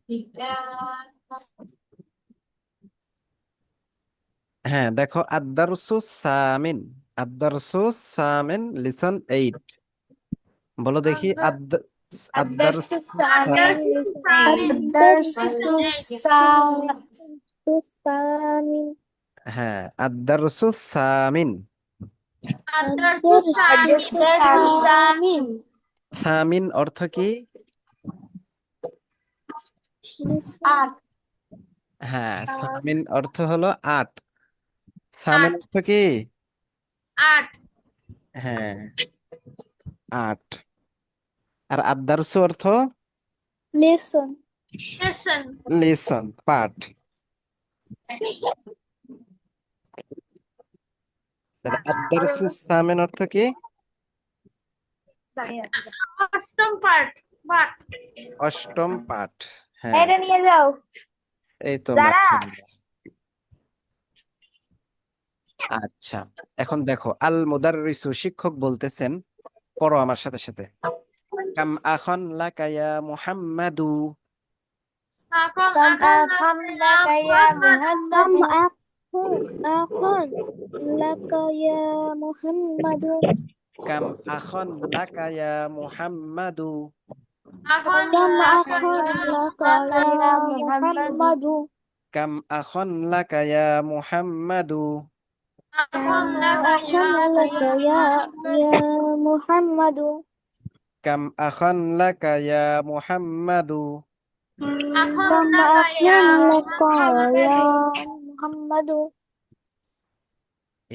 বিজ্ঞান। হ্যাঁ, দেখো আদ-দারসু সামিন। আদ-দারসু সামিন, লিসন 8। বলো দেখি আদ-দারসু الدرس الثامن. হ্যাঁ, আদ-দারসু সামিন। الدرس الثامن. সামিন অর্থ কি? আট। হ্যাঁ, সামিন অর্থ হলো 8। সামিন অর্থ কি? আট। হ্যাঁ, 8। আর আদ-দারসু অর্থ Listen. Listen. লিসন, পাঠ। তাহলে আদ-দারসু সামিন অর্থ কি? অষ্টম পাঠ। অষ্টম পাঠ। হ্যাঁ, এটা নিয়ে যাও। এই তো যারা মাশাআল্লাহ। আচ্ছা, এখন দেখো আল মুদাররিসু, শিক্ষক বলতেছেন, পড়ো আমার সাথে সাথে। কাম আখন লাকা ইয়া মুহাম্মাদু। كم أخا لك يا محمد. كم أخا لك يا محمد. কাম আখন লাকা ইয়া মুহাম্মাদু। كم أخا لك يا محمد. কাম আখন লাকা ইয়া মুহাম্মাদু। كم أخا لك يا محمد. কাম আখন লাকা ইয়া মুহাম্মাদু। كم أخا لك يا محمد.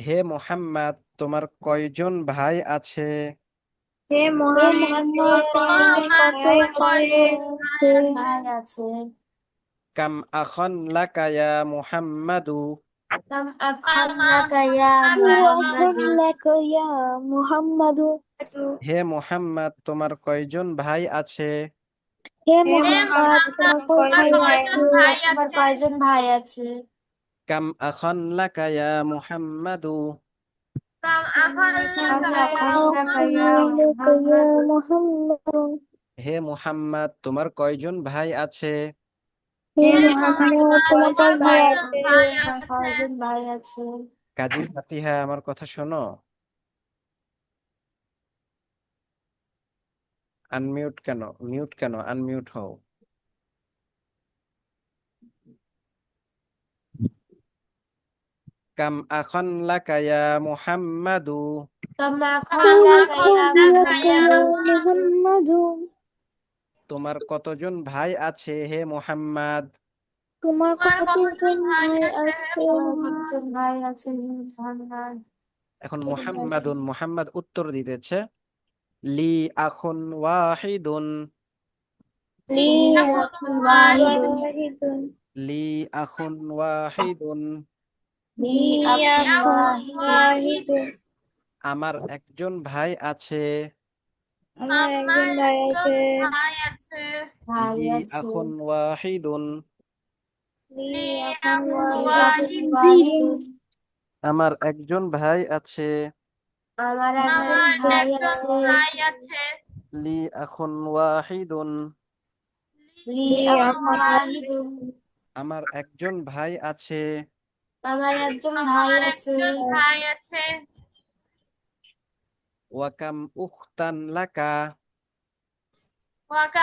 হে মুহাম্মদ, তোমার কয়জন ভাই আছে? হে মোহাম্মদ, তোমার কত ভাই আছে? কাম আখন লাকা ইয়া মুহাম্মাদু। كم أخا لك يا محمد. لك يا محمد. হে মুহাম্মদ, তোমার কয়জন ভাই আছে? হে মোহাম্মদ, তোমার কত ভাই আছে? তোমার কয়জন ভাই আছে? কাম আখন লাকা ইয়া মুহাম্মাদু। كم أخا لك يا محمد. হে মুহাম্মদ, তোমার কয়জন ভাই আছে? হে মোহাম্মদ, তোমার কত ভাই আছে? তোমার কয়জন ভাই আছে? কাজী ফাতিহা, আমার কথা শোনো। আনমিউট কেন? মিউট কেন? আনমিউট হও। কাম আখন লাকা ইয়া মুহাম্মাদু। كم أخا كم لك أخا يا لك يا محمد. তোমার কতজন ভাই আছে হে মুহাম্মদ? তোমার কতজন ভাই আছে? তোমার কতজন ভাই আছে হে মুহাম্মদ? এখন মুহাম্মাদুন, মুহাম্মদ উত্তর দিতেছে, লি আখুন ওয়াহিদুন। لي لي أخ أخ واحد. واحد. লি আখুন ওয়াহিদুন। لي لي أخ أخ واحد. واحد. আমার একজন ভাই আছে। আমার একজন ভাই আছে। ভাই লি আছে। আখুন ওয়াহিদুন। لي أخ لي أخ واحد. واحد. আমার একজন ভাই আছে। আমার আমার একজন একজন ভাই আছে। লি আখুন ওয়াহিদুন। لي لي أخ أخ واحد. আমার একজন ভাই আছে। আমার একজন ভাই আছে। ওয়াকাম উখতান লাকা। واحد.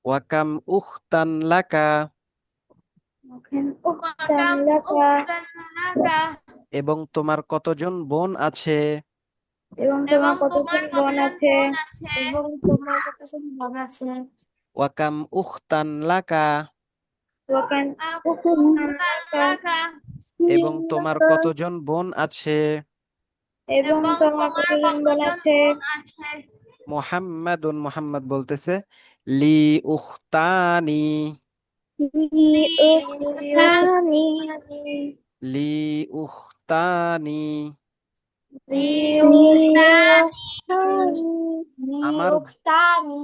ওয়াকাম উখতান লাকা। أختا لك. এবং তোমার কতজন বোন আছে? এবং তোমার কতজন বোন আছে? এবং তোমার কতজন ভাই আছে? ওয়াকাম উখতান লাকা। وكان أختا لك. এবং তোমার কতজন বোন আছে? এবং তোমার কতজন বোন আছে? মুহাম্মাদুন, মুহাম্মদ বলতেছে, লি উখতানি। لي أختان. লি উখতানি আমার লিউখতানি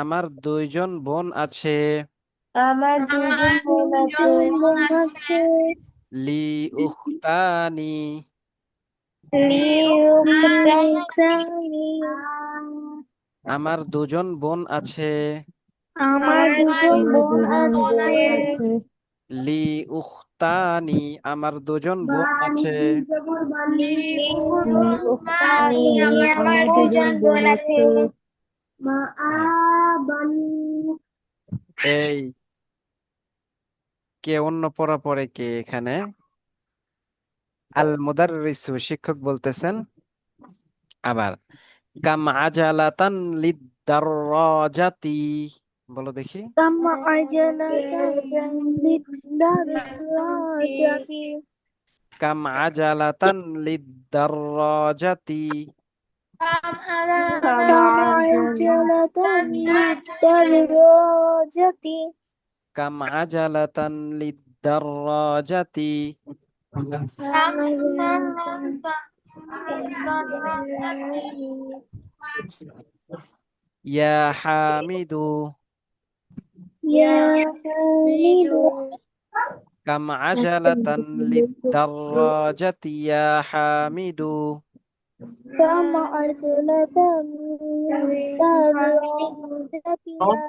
আমার দুইজন বোন আছে। আমার দুজন বোন আছে। আছে লি উখতানি লিউক্তানি আমার দুজন বোন আছে। আমার দুজন বোন আছে লি উখতানি আমার দুজন বোন আছে। লিউক্তানি আমার দুজন বোন আছে হ্যাঁ, এই কে অন্য পড়া পড়ে কে এখানে? আল মুদাররিসু শিক্ষক বলতেছেন আবার কাম আজালাতান লিদ-দাররাজাতি বলো দেখি। كم عجلة للدراجة কাম আজালাতান লিদ-দাররাজাতি كم عجلة للدراجة কাম আজালাতান লিদ-দাররাজাতি ইয়া হামিদু يا حامد কাম আজালাতান লিদ-দাররাজাতি ইয়া হামিদু كم عجلة للدراجة يا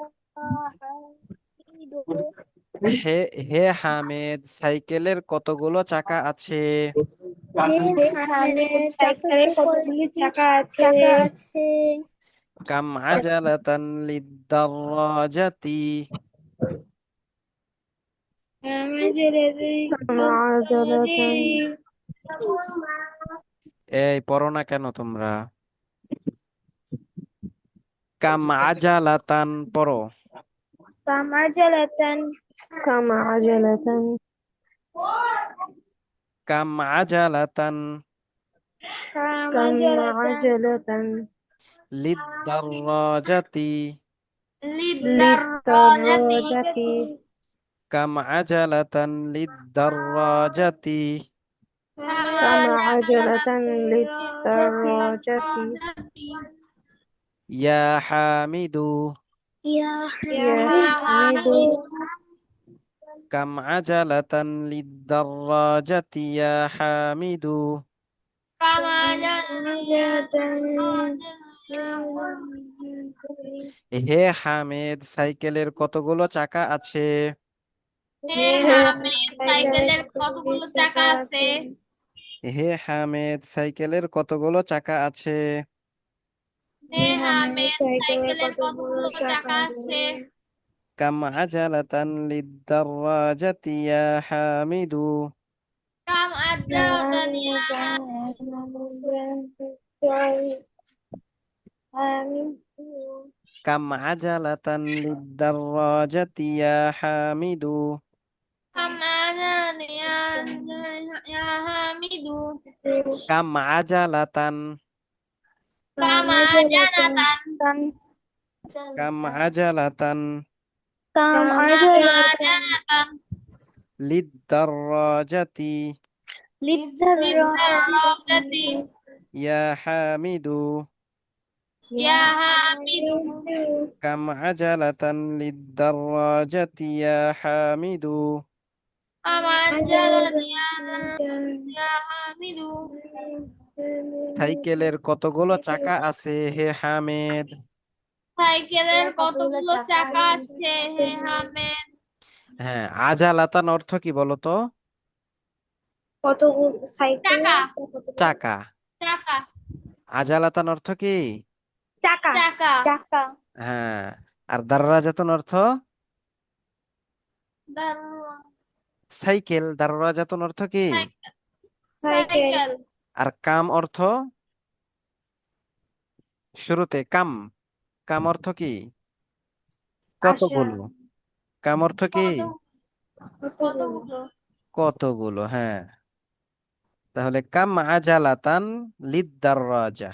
حامد হে হে হামেদ সাইকেলের কতগুলো চাকা আছে? হে হামেদ সাইকেলের কতগুলি চাকা আছে কাম আজালাতান লিদ-দাররাজাতি এই পড়ো না কেন তোমরা? কাম আজালাতান পড়ো। كم عجلة كم عجلة কাম আজালাতান كم عجلة লিদ-দাররাজাতি للدراجة কাম আজালাতান লিদ-দাররাজাতি كم عجلة للدراجة ইয়া হামিদু يا حامد কাম আজালাতান লিদ-দাররাজাতি ইয়া হামিদু হে হামেদ সাইকেলের কতগুলো চাকা আছে? সাইকেলের কতগুলো চাকা আছে হে হামেদ সাইকেলের কতগুলো চাকা আছে? সাইকেলের কতগুলো চাকা আছে কাম আজালাতান লিদ-দাররাজাতি ইয়া হামিদু কাম আজালাতান লিদ-দাররাজাতি ইয়া হামিদু কাম আজালাতান কাম আজালাতান كم عجلة লিদ-দাররাজাতি للدراجة ইয়া হামিদু কাম আজালাতান লিদ-দাররাজাতি ইয়া হামিদু সাইকেলের কতগুলো চাকা আছে হে হামেদ? সাইকেলের কতগুলো চাকা আছে হে হামেদ? হ্যাঁ, আজালাতান অর্থ কি বলো তো? কতগুলো সাইকেলের চাকা। চাকা আজালাতান অর্থ কি? চাকা চাকা চাকা হ্যাঁ, আর দাররাজাতুন অর্থ সাইকেল। দাররাজাতুন অর্থ কি? সাইকেল আর কাম অর্থ শুরুতে কাম। কাম অর্থ কি? কতগুলো। কাম অর্থ কি? কতগুলো কতগুলো। হ্যাঁ, তাহলে কাম আজালাতান লিদ-দাররাজা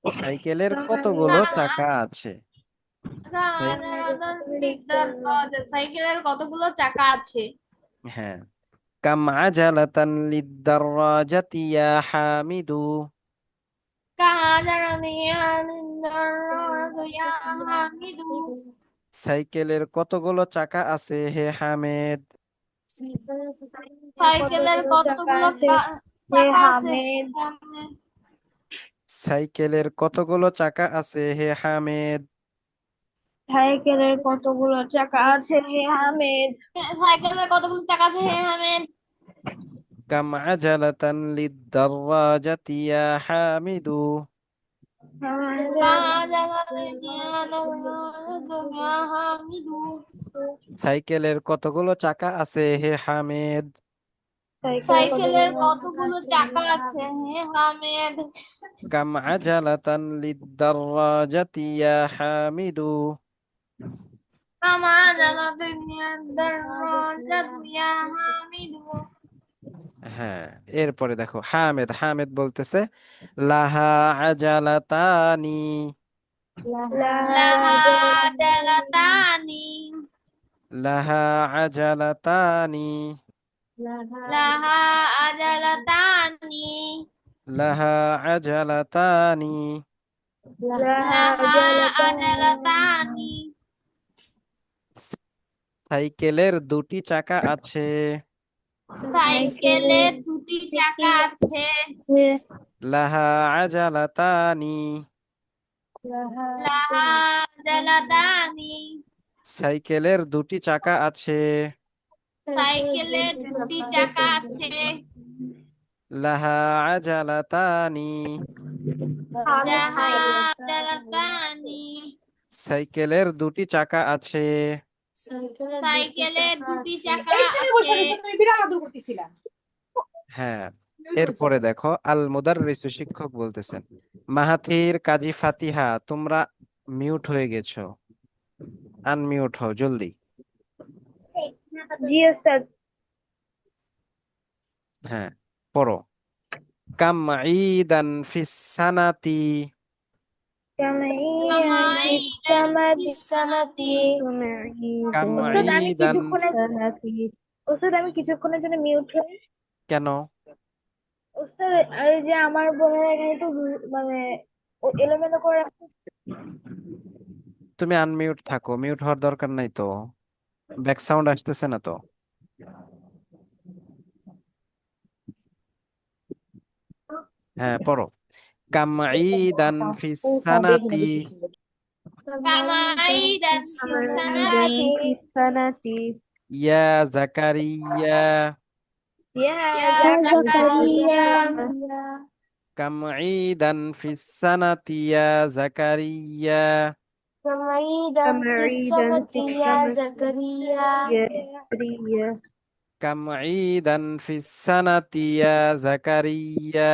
সাইকেলের কতগুলো চাকা আছে? সাইকেলের কতগুলো চাকা আছে? হ্যাঁ, কাম আজালাতান লিদ্দারাজাতি ইয়া হামিদু। কাহাজারানি ইয়া হামিদু। সাইকেলের কতগুলো চাকা আছে হে হামেদ? সাইকেলের কতগুলো চাকা আছে? হামেদ। সাইকেলের কতগুলো চাকা আছে হে হামেদ? সাইকেলের কতগুলো চাকা আছে হে হামিদ? সাইকেলের কতগুলো চাকা আছে হে হামেদ? কাম আজালাতান লিদ্দারাজাতি ইয়া হামিদু। কাহাজারানি ইয়া হামিদু। সাইকেলের কতগুলো চাকা আছে হে হামেদ? সাইকেলের কতগুলো চাকা আছে হে হামেদ? কাম আজালাতান লিদ্দারাজাতি ইয়া হামিদু। কাহাজারানি ইয়া হামিদু। হ্যাঁ, এরপরে দেখো হামেদ। হামেদ বলতেছে লাহা আজালাতানি। লাহা জালাতানি। লাহা আজালাতানি। লাহা আজালাতানি। লাহা আজালাতানি। লাহা আজালাতানি। সাইকেলের দুটি চাকা আছে। সাইকেলের দুটি চাকা আছে। লাহা আজালাতানি। লাহা আজালাতানি। সাইকেলের দুটি চাকা আছে। সাইকেলের দুটি চাকা আছে। লাহা আজালাতানি। লাহা আজালাতানি। সাইকেলের দুটি চাকা আছে। সাইকেলের দুটি চাকা বসে আছে। রয়েছে, তুমি বিরাট আদর করতেছিলা। হ্যাঁ, এরপরে দেখো আল মুদাররিস শিক্ষক বলতেছেন মাহাথির, কাজী ফাতিহা, তোমরা মিউট হয়ে গেছো, আনমিউট হও জলদি। জি ওস্তাদ। হ্যাঁ, পড়ো। কাম ঈদান ফিস সানাতি। কাম ওস্তাদ আমি ঈদান। কিছুক্ষণের জন্য মিউট হই। কেন? ওস্তাদ এই যে আমার বোনের এখানে একটু মানে এলোমেলো করে রাখছে। তুমি আনমিউট থাকো, মিউট হওয়ার দরকার নাই তো, ব্যাক সাউন্ড আসতেছে না তো। হ্যাঁ, পড়ো। কাম ঈদান ফিস সানাতি। কামাইদান ফিসানাতি। ইয়া জাকারিয়া। ইয়া ইয়া জাকারিয়া। কাম ঈদান ফিস সানাতি ইয়া জাকারিয়া। কাম ঈদান ফিস সানাতি ইয়া জাকারিয়া।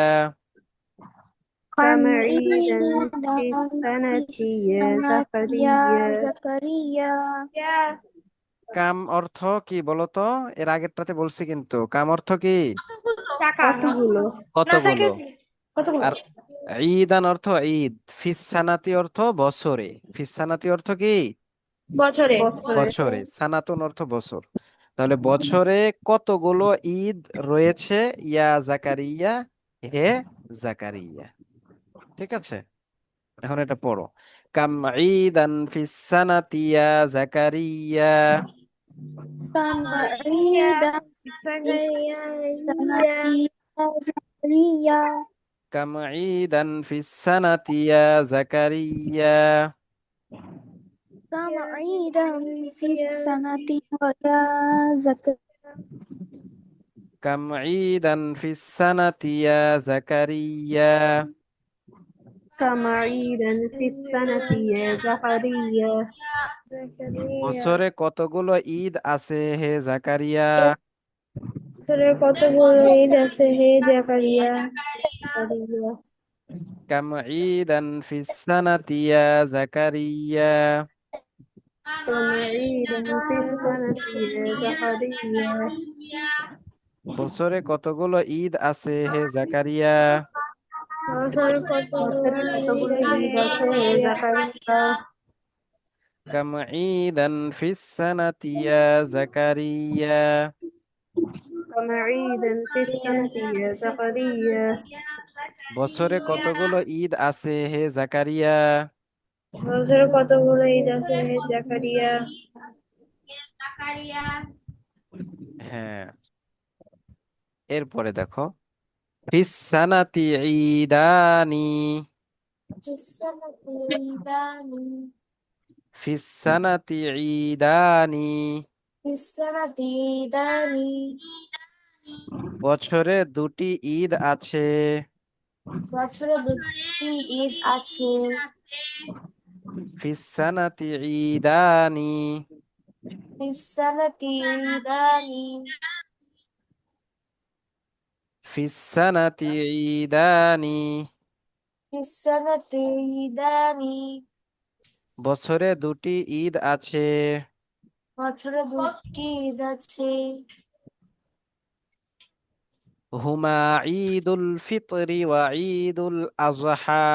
কাম অর্থ কি বলতো? এর আগেরটাতে বলছি কিন্তু, কাম অর্থ কি? কতগুলো না কতগুলো। সাইকেল কতগুলো আর ঈদান অর্থ ঈদ, ফিসানাতি অর্থ বছরে। ফিসানাতি অর্থ কি? বছরে বছরে। সানাতুন অর্থ বছর। তাহলে বছরে কতগুলো ঈদ রয়েছে ইয়া জাকারিয়া, হে জাকারিয়া। ঠিক আছে, এখন এটা পড়ো। কাম ঈদান ফিসানাতি ইয়া জাকারিয়া। কাম ঈদান ফিসানাতি ইয়া জাকারিয়া। كم عيدا في السنة يا زكريا؟ বছরে কতগুলো ঈদ আছে হে জাকারিয়া? বছরে কতগুলো ঈদ আছে হে জাকারিয়া? كم عيدا في السنة يا زكريا؟ বছরে কতগুলো ঈদ আছে হে জাকারিয়া? বছরে কতগুলো ঈদ আছে হে জাকারিয়া? كم عيدا في السنة يا زكريا؟ كم عيدا في السنة يا زكريا বছরে কতগুলো ঈদ আছে হে জাকারিয়া? বছরে কতগুলো ঈদ আছে হে জাকারিয়া হ্যাঁ, এরপরে দেখো ফিস সানাতি ঈদানি। ফিস সানাতি ঈদানি। বছরে দুটি ঈদ আছে। বছরে দুটি ঈদ আছে। ফিস সানাতি ঈদানি। ফিসসানাতি ঈদানি। ফিস সানাতি ঈদানি। ফিসসানাতি ঈদানি। বছরে দুটি ঈদ আছে। বছরে দুটি ঈদ আছে। হুমা ঈদুল ফিতরি ওয়া ঈদুল আযহা।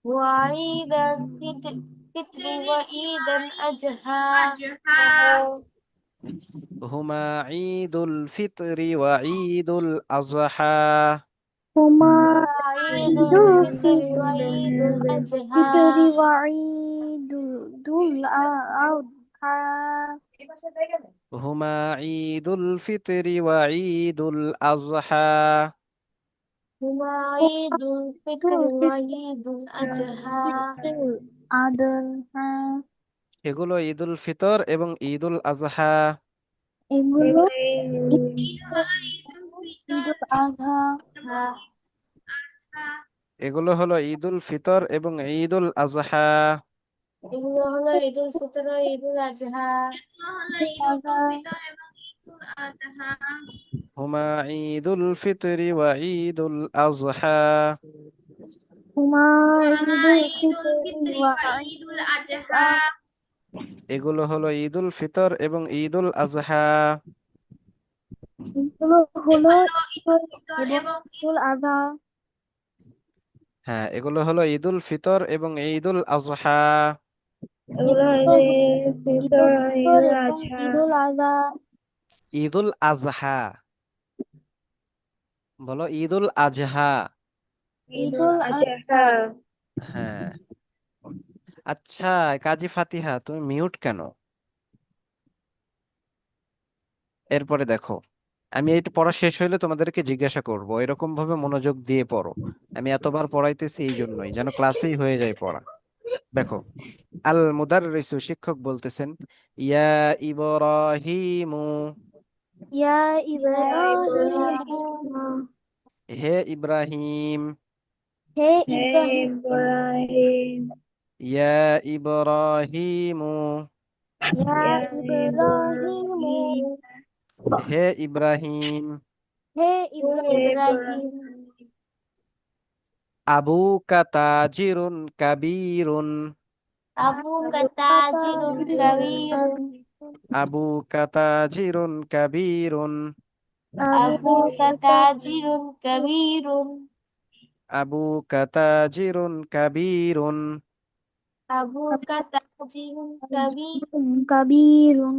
وعيدا فطر وعيدا أضحى হুমা ঈদুল ফিতরি ওয়া ঈদুল আযহা। هما وعيد عيد الفطر وعيد الأضحى الفطر وعيد الأضحى হুমা ঈদুল ফিতরি ওয়া ঈদুল আযহা। هما عيد الفطر وعيد الأضحى الأضحى এগুলো ঈদুল ফিতর এবং ঈদুল আযহা। এগুলো ঈদুল আযহা এগুলো হলো ঈদুল ফিতর এবং ঈদুল আযহা। এগুলো হলো ঈদ উল ফিতর ও ঈদ উল আযহা। হুমা ঈদুল ফিতরি ওয়া ঈদুল আযহা। হুমা ঈদুল ফিতর ওয়া ঈদুল আযহা এগুলো হলো ঈদুল ফিতর এবং ঈদুল আযহা। এগুলো হলো ঈদুল এবং ঈদুল আযহা হ্যাঁ, এগুলো হলো ঈদুল ফিতর এবং ঈদুল আযহা। এগুলো হলো ঈদুল ফিতর ঈদুল আযহা ঈদুল আযহা ঈদুল আযহা, বলো ঈদুল আযহা। ঈদুল আযহা হ্যাঁ, আচ্ছা কাজী ফাতিহা তুমি মিউট কেন? এরপরে দেখো, আমি এইটা পড়া শেষ হইলে তোমাদেরকে জিজ্ঞাসা করব, এরকম ভাবে মনোযোগ দিয়ে পড়ো। আমি এতবার পড়াইতেছি এই জন্যই, যেন ক্লাসেই হয়ে যায় পড়া। দেখো, আল মুদাররিসু শিক্ষক বলতেছেন, ইয়া ইব্রাহিমু। ইয়া ইয়া ইব্রাহিম ইব্রাহিম হে ইব্রাহিম। হে ইব্রাহিম ইয়া ইব্রাহিমু। ইয়া ইব্রাহিম হে ইব্রাহিম। হে হে ইব্রাহিম ইব্রাহিম আবুকা তাজিরুন কাবীরুন। আবুকা তাজিরুন কাবীরুন আবুকা তাজিরুন কাবীরুন। আবুকা তাজিরুন কাবীরুন আবুকা তাজিরুন কাবীরুন। আবুকা তাজিরুন কাবীরুন কাবীরুন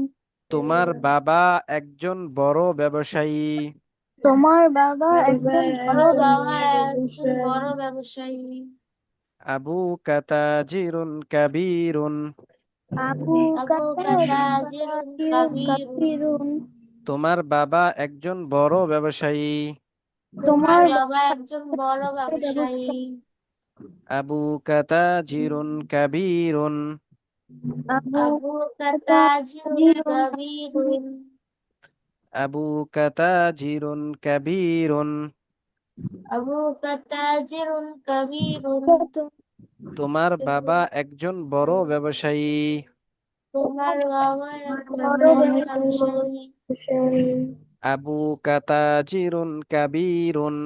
তোমার বাবা একজন বড় ব্যবসায়ী। তোমার বাবা একজন বড় আমার বাবা একজন ব্যবসায়ী বড় ব্যবসায়ী। আবুকা তাজিরুন কাবীরুন। আবু আবুকা তাজিরুন কাবীরুন কাবীরুন তোমার বাবা একজন বড় ব্যবসায়ী। তোমার তোমার বাবা একজন বড় ব্যবসায়ী। আবুকা তাজিরুন কাবীরুন। আবুকা তাজিরুন কাবীরুন কাবীরুন আবুকা তাজিরুন কাবীরুন। আবুকা তাজিরুন কাবীরুন তোমার বাবা একজন বড় ব্যবসায়ী। তোমার বাবা একজন বড় বড় ব্যবসায়ী। ব্যবসায়ী আবুকা তাজিরুন কাবীরুন।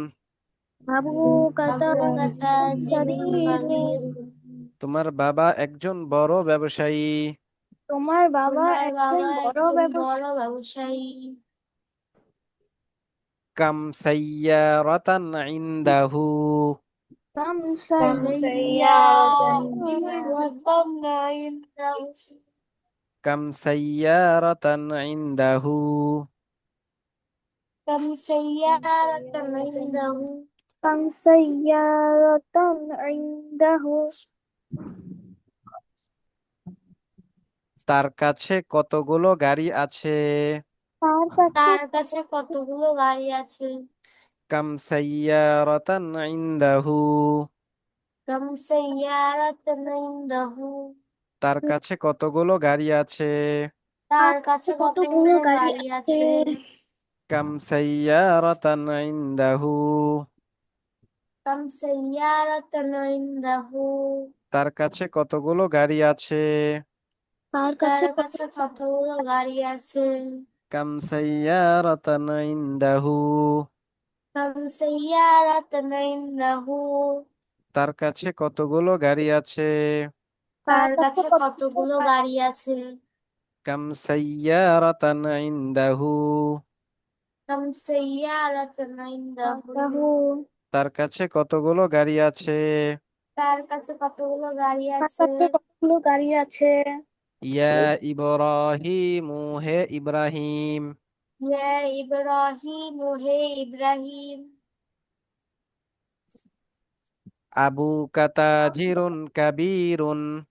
আবু আবুকা তাজিরুন কাবীরুন কাবীরুন তোমার বাবা একজন বড় ব্যবসায়ী। তোমার বাবা তোমার একজন বাবা বড় একজন বড় ব্যবসায়ী ব্যবসায়ী। কাম সাইয়ারাতান ইনদাহু। কাম سيارة সাইয়্যারাতান عنده কাম সাইয়ারাতান ইনদাহু। كم سيارة عنده كم سيارة عنده তার কাছে কতগুলো গাড়ি আছে? তার কাছে তার কাছে কতগুলো গাড়ি আছে? কাম সাইয়ারাতান ইনদাহু। كم سيارة عنده তার কাছে কতগুলো গাড়ি আছে? তার তার কাছে কাছে কতগুলো কতগুলো গাড়ি গাড়ি আছে আছে? কাম সাইয়ারাতান ইনদাহু। كم سيارة عنده তার কাছে কতগুলো গাড়ি আছে? তার তার কাছে কাছে কতগুলো গাড়ি আছে? কাম সাইয়ারাতান ইনদাহু। كم سيارة عنده তার কাছে কতগুলো গাড়ি আছে? তার তার কাছে কাছে কতগুলো গাড়ি আছে? কাম সাইয়ারাতান ইনদাহু। كم سيارة عنده তার কাছে কতগুলো গাড়ি আছে? তার কাছে কতগুলো গাড়ি তার আছে? কাছে কতগুলো গাড়ি আছে ইয়া ইব্রাহিমু, হে ইব্রাহিম। ইয়া ইব্রাহিম হে ইব্রাহিম আবু কাতাজিরুন কাবীরুন।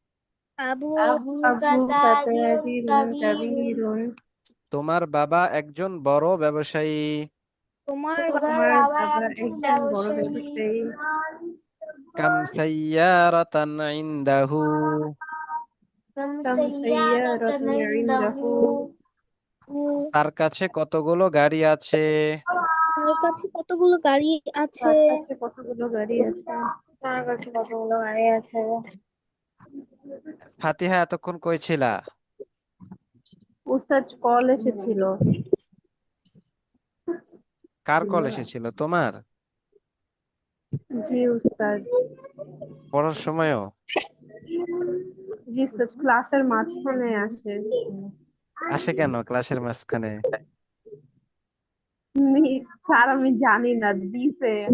আবুকা তাজিরুন কাবীরুন তোমার বাবা একজন বড় ব্যবসায়ী। তোমার তোমার বাবা একজন ব্যবসায়ী। কাম সাইয়ারাতান ইনদাহু। كم سيارة عنده বাবু তার কাছে কতগুলো গাড়ি আছে? তার কাছে কতগুলো গাড়ি আছে তার কাছে কতগুলো গাড়ি আছে ফাতিহা, এতক্ষণ কই ছিলা? উস্তাদ কল এসেছিল। কার কল এসেছিল, তোমার? জি উস্তাদ। পড়ার সময়ও? জি উস্তাদ, ক্লাসের মাঝখানে আসে। আসে কেন ক্লাসের মাঝখানে? স্যার আমি জানি না, দিছে।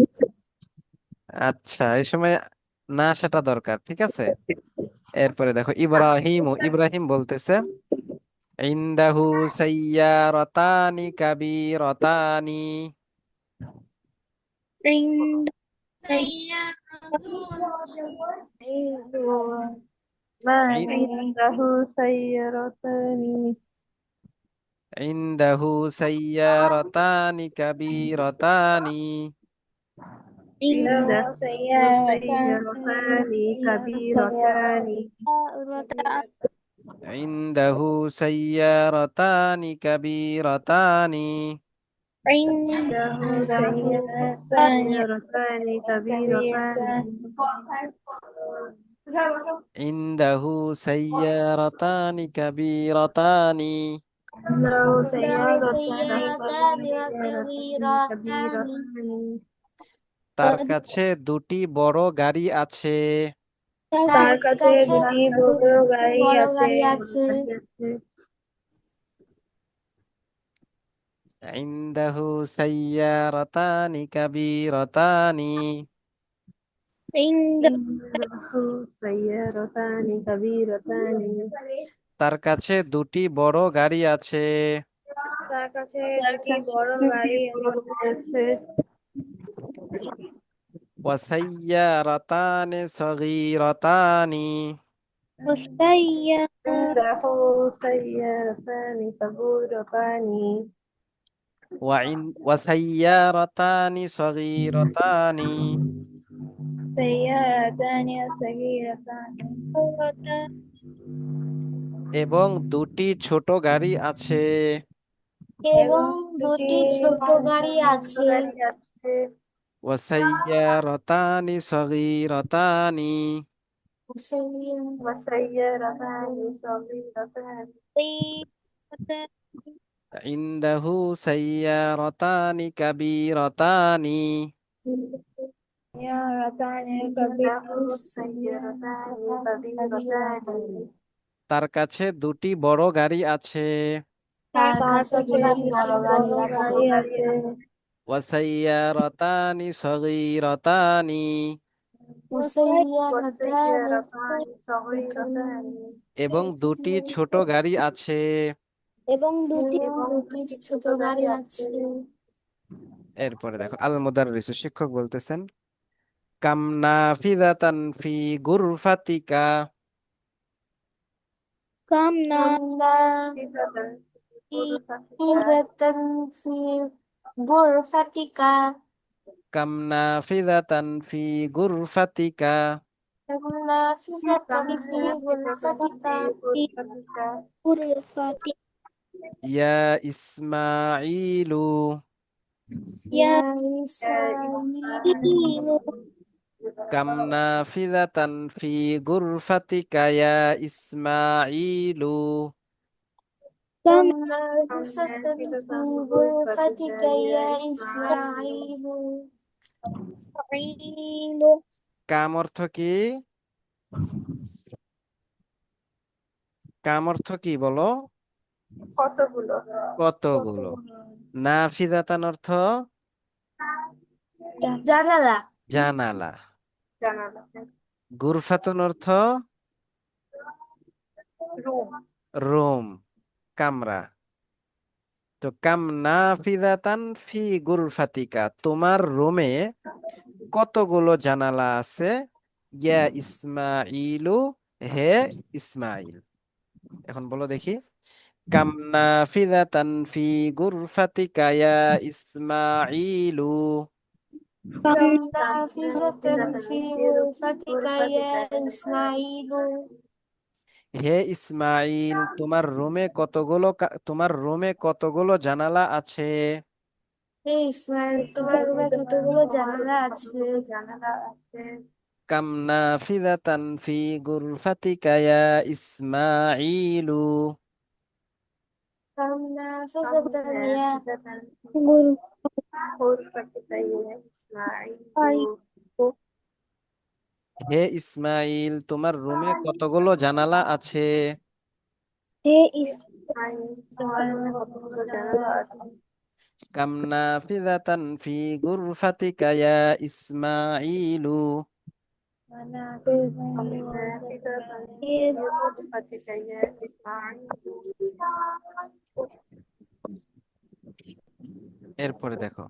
আচ্ছা, এই সময় না আসাটা দরকার, ঠিক আছে। এরপরে দেখো, ইব্রাহিম ইব্রাহিম বলতেছে ইনদাহু সাইয়ারাতানি কাবীরাতানি। Ring in- ইনদাহু সাইয়ারাতানি। ইনদাহু সাইয়ারাতানি কাবীরাতানি। ইনদাহু সাইয়ারাতানি কাবীরাতানি। ইনদাহু সাইয়ারাতানি কাবীরাতানি। ইনদাহু সাইয়ারাতানি কাবীরাতানি। ইনদাহু সাইয়ারাতানি কাবীরাতানি। ইনদাহু له সাইয়ারাতানি سيارتان وكبيرتان কাবীরাতানি। তার কাছে দুটি বড় গাড়ি আছে। তার তার কাছে কাছে দুটি বড় দুটি গাড়ি বড় আছে গাড়ি আছে। ইনদাহু সাইয়ারাতানি কাবীরাতানি। ইনদাহু সাইয়ারাতানি কাবীরাতানি। তার কাছে দুটি বড় গাড়ি আছে। তার কাছে তার দুটি কাছে বড় দুটি গাড়ি বড় গাড়ি আছে। ওয়াসাইয়ারাতানি সগীরাতানি। ইনদাহু সাইয়ারাতানি কাবীরাতানি। ওয়াসাইয়ারাতানি সগীরাতানি। سيارتان صغيرتان এবং দুটি ছোট গাড়ি আছে। এবং দুটি ছোট গাড়ি ছোট আছে। গাড়ি আছে। ওয়াসাইয়ারাতানি সগীরাতানি। وسيارتان صغيرتان. ইনদাহু সাইয়ারাতানি কাবীরাতানি। سيارتان له سيارتان كبيرتان. তার কাছে দুটি বড় গাড়ি আছে। তার তার কাছে কাছে দুটি দুটি বড় গাড়ি বড় আছে। গাড়ি আছে ওয়াসাইয়ারাতানি সগীরাতানি। وسيارتان وسيارتان صغيرتان. এবং দুটি ছোট গাড়ি আছে। এবং দুটি এবং দুটি ছোট গাড়ি আছে। এরপরে দেখো আল মুদাররিস শিক্ষক বলতেছেন কাম নাফিযাতান ফি গুরফাতিকা। কাম না نافذة نافذة في غرفتك في غرفتك কাম নাফিযাতান ফি গুরফাতিকা। كم نافذة كم في نافذة غرفتك في غرفتك গুরফাতি ইয়া ইসমাঈলু। ইয়া يا يا إسماعيل ইনু কাম নাফিযাতান ফি গুরফাতিকা ইয়া ইসমাঈলু। কাম كم كم نافذة نافذة في في غرفتك غرفتك يا يا إسماعيل إسماعيل ইনু কাম অর্থ কি? কাম অর্থ কি বলো? কতগুলো কতগুলো। নাফিযাতান অর্থ জানালা জানালা। জানালা গুরফাতুন অর্থ রুম রুম, কামরা। তো কাম নাফিযাতান ফি গুরফাতিকা, তোমার রুমে কতগুলো জানালা আছে? ইয়া ইসমাইলু, হে ইসমাইল। এখন বলো দেখি, কাম নাফিযাতান ফি গুরফাতিকা ইয়া ইসমাইলু। কাম كم نافذة نافذة في في غرفتك غرفتك يا يا إسماعيل হে ইসমাইল, তোমার রুমে কতগুলো জানালা আছে? হে ইসমাইল তোমার রুমে إسماعيل কতগুলো জানালা আছে? কতগুলো জানালা আছে কাম নাফিযাতান ফি গুরফাতিকা ইয়া ইসমাইলু। كم كم نافذة يا نافذة في غرفتك يا إسماعيل গুরফাতি হে ইসমাইল, তোমার রুমে কতগুলো জানালা আছে? হে ইস إسماعيل তোমার রুমে কতগুলো জানালা আছে কাম নাফিযাতান ফি গুরফাতিকা ইয়া ইসমাইলু। كم نافذة হে في غرفتك يا إسماعيل এরপরে দেখো,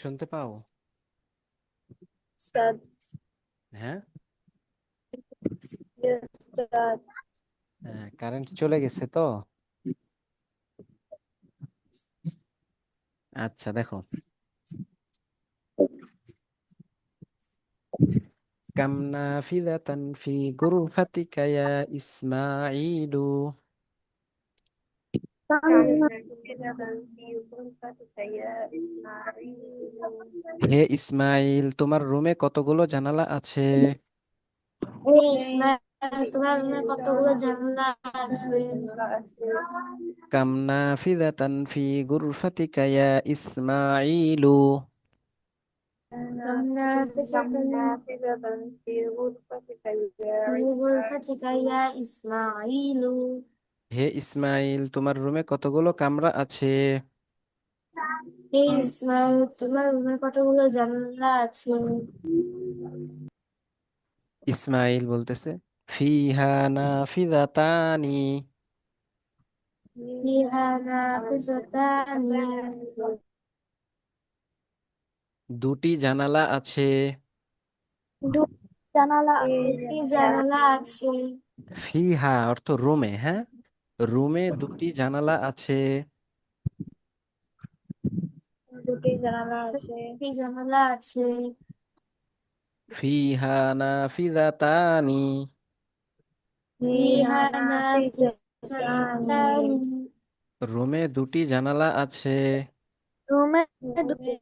শুনতে পাও? أستاذ হ্যাঁ, يا أستاذ কারেন্ট চলে গেছে তো। আচ্ছা দেখো, কাম নাফিযাতান ফি গুরফাতিকা ইয়া ইসমাইলু। كم نافذة في غرفتك يا إسماعيل হে ইসমাইল, তোমার রুমে কতগুলো জানালা আছে? হে ইসমাইল তোমার রুমে কতগুলো জানালা আছে? কাম নাফিযাতান ফি গুরফাতিকা ইয়া ইসমাইলু। كم نافذة كم نافذة في غرفتك في يا غرفتك إسماعيل يا إسماعيل হে ইসমাইল, তোমার রুমে কতগুলো কামরা আছে? এই ইসমাইল, তোমার রুমে কতগুলো জানালা আছে? ইসমাইল বলতেছে ফিহা নাফিজাতানি, ফিহা নাফিজাতানি, দুটি জানালা আছে। দুটি জানালা দুটি জানালা আছে। ফিহা অর্থ রুমে, হ্যাঁ, রুমে দুটি জানালা আছে। দুটি জানালা আছে। দুটি জানালা আছে। ফিহা নাফিজাতানি, ফিহা নাফিজাতানি। নাফিজাতানি, রুমে দুটি জানালা আছে। রুমে রুমে দুটি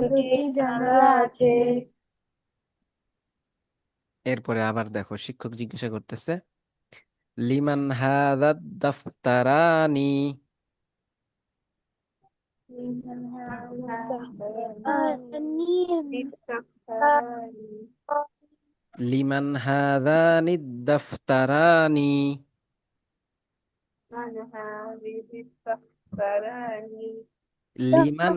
দুটি জানালা জানালা আছে। আছে। এরপরে আবার দেখো, শিক্ষক জিজ্ঞাসা করতেছে লিমান হাদাদ দাফতারানি, লিমান হাদানিদ দাফতারানি, লিমান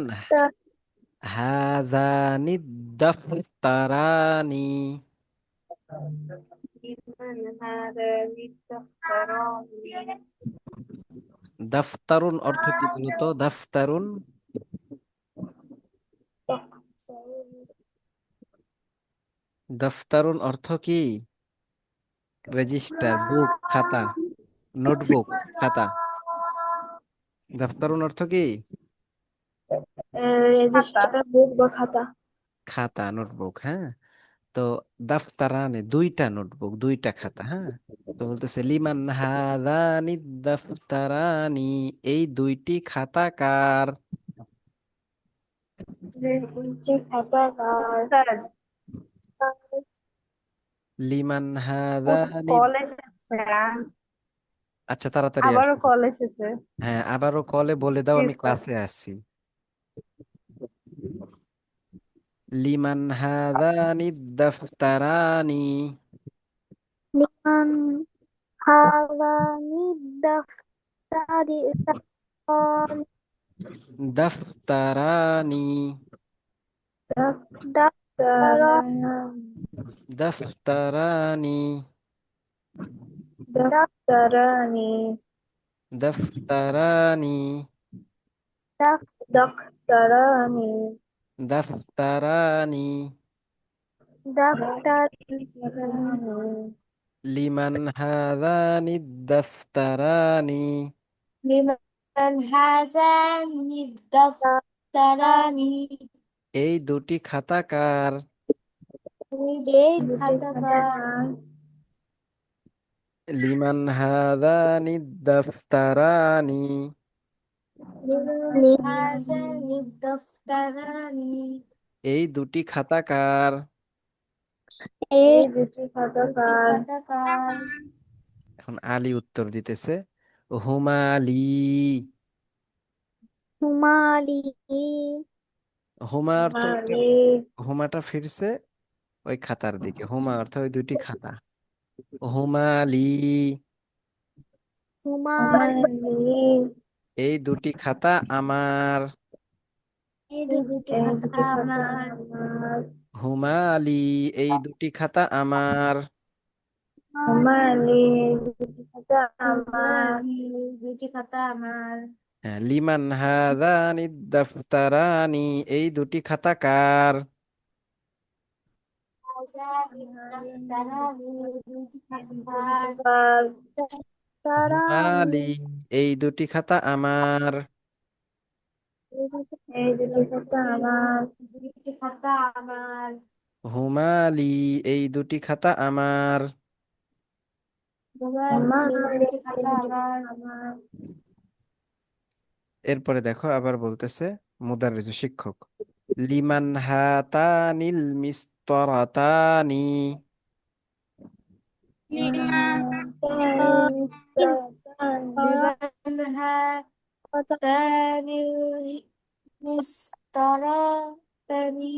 হাদানিদ দাফতারানি। দাফতারুন অর্থ কি বলতো? দাফতারুন, দাফতারুন অর্থ কি? রেজিস্টার, বুক, খাতা, নোটবুক, খাতা। দাফতারুন অর্থ কি? রেজিস্টার, বুক বা খাতা। খাতা, নোটবুক, হ্যাঁ। তো দাফতারানে দুইটা নোটবুক, দুইটা খাতা, হ্যাঁ। তো বলতেছে লিমান হাদানি দাফতারানি, এই দুইটি খাতা কার? যে খাতা কার? লিমান হাদানি, কল এসেছে, আচ্ছা তাড়াতাড়ি আবারও আসো। কল এসেছে। হ্যাঁ, আবারও কলে বলে দাও আমি ক্লাসে আসছি। লিমান হাদানি দাফতারানি, লিমান হাদানি দাফতারি দাফতারানি, দাফতারানি, দাফতারানি দাফতারানি, দাফতারানি দাফতারানি, দাফতারানি লিমান হাদানি দাফতারানি, লিমান হাযানি দাফতারানি, এই দুটি খাতা কার? এই এই দুটি দুটি খাতা খাতা কার? কার? লিমান হাদানি দাফতারানি, লিমান লিমান হাযানি দাফতারানি, এই দুটি খাতা কার? এই এই দুটি খাতা দুটি কার? খাতা কার? এখন আলী উত্তর দিতেছে হুমা আলী। হুমালি হুমা অর্থ হুমালি হুমাটা ফিরছে ওই খাতার দিকে, হুমা অর্থ ওই দুইটি খাতা। হুমালি, হুমালি এই দুটি খাতা আমার। এই এই দুটি এই খাতা দুটি খাতা আমার। আমার। হুমালি, এই দুটি খাতা আমার। হুমালি এই দুটি খাতা আমার। হুমায়ুন, এই দুটি খাতা আমার। হ্যাঁ, লিমান হাদানি দাফতারানি, এই দুটি খাতা কার? হাযানি দাফতারানি, এই দুটি খাতা কার? কার? তারানি হুমালি, এই দুটি খাতা আমার। এই দুটি খাতা আমার। এই দুটি খাতা আমার। হুমালি, এই দুটি খাতা আমার। হুমায়ুন, এই হুমালি দুটি এই খাতা দুটি আমার। খাতা আমার। এরপরে দেখো আবার বলতেছে মুদারিস শিক্ষক লিমান হাতানিল মিসতরাতানি, লিমান হাযানি মিসতারাতানি,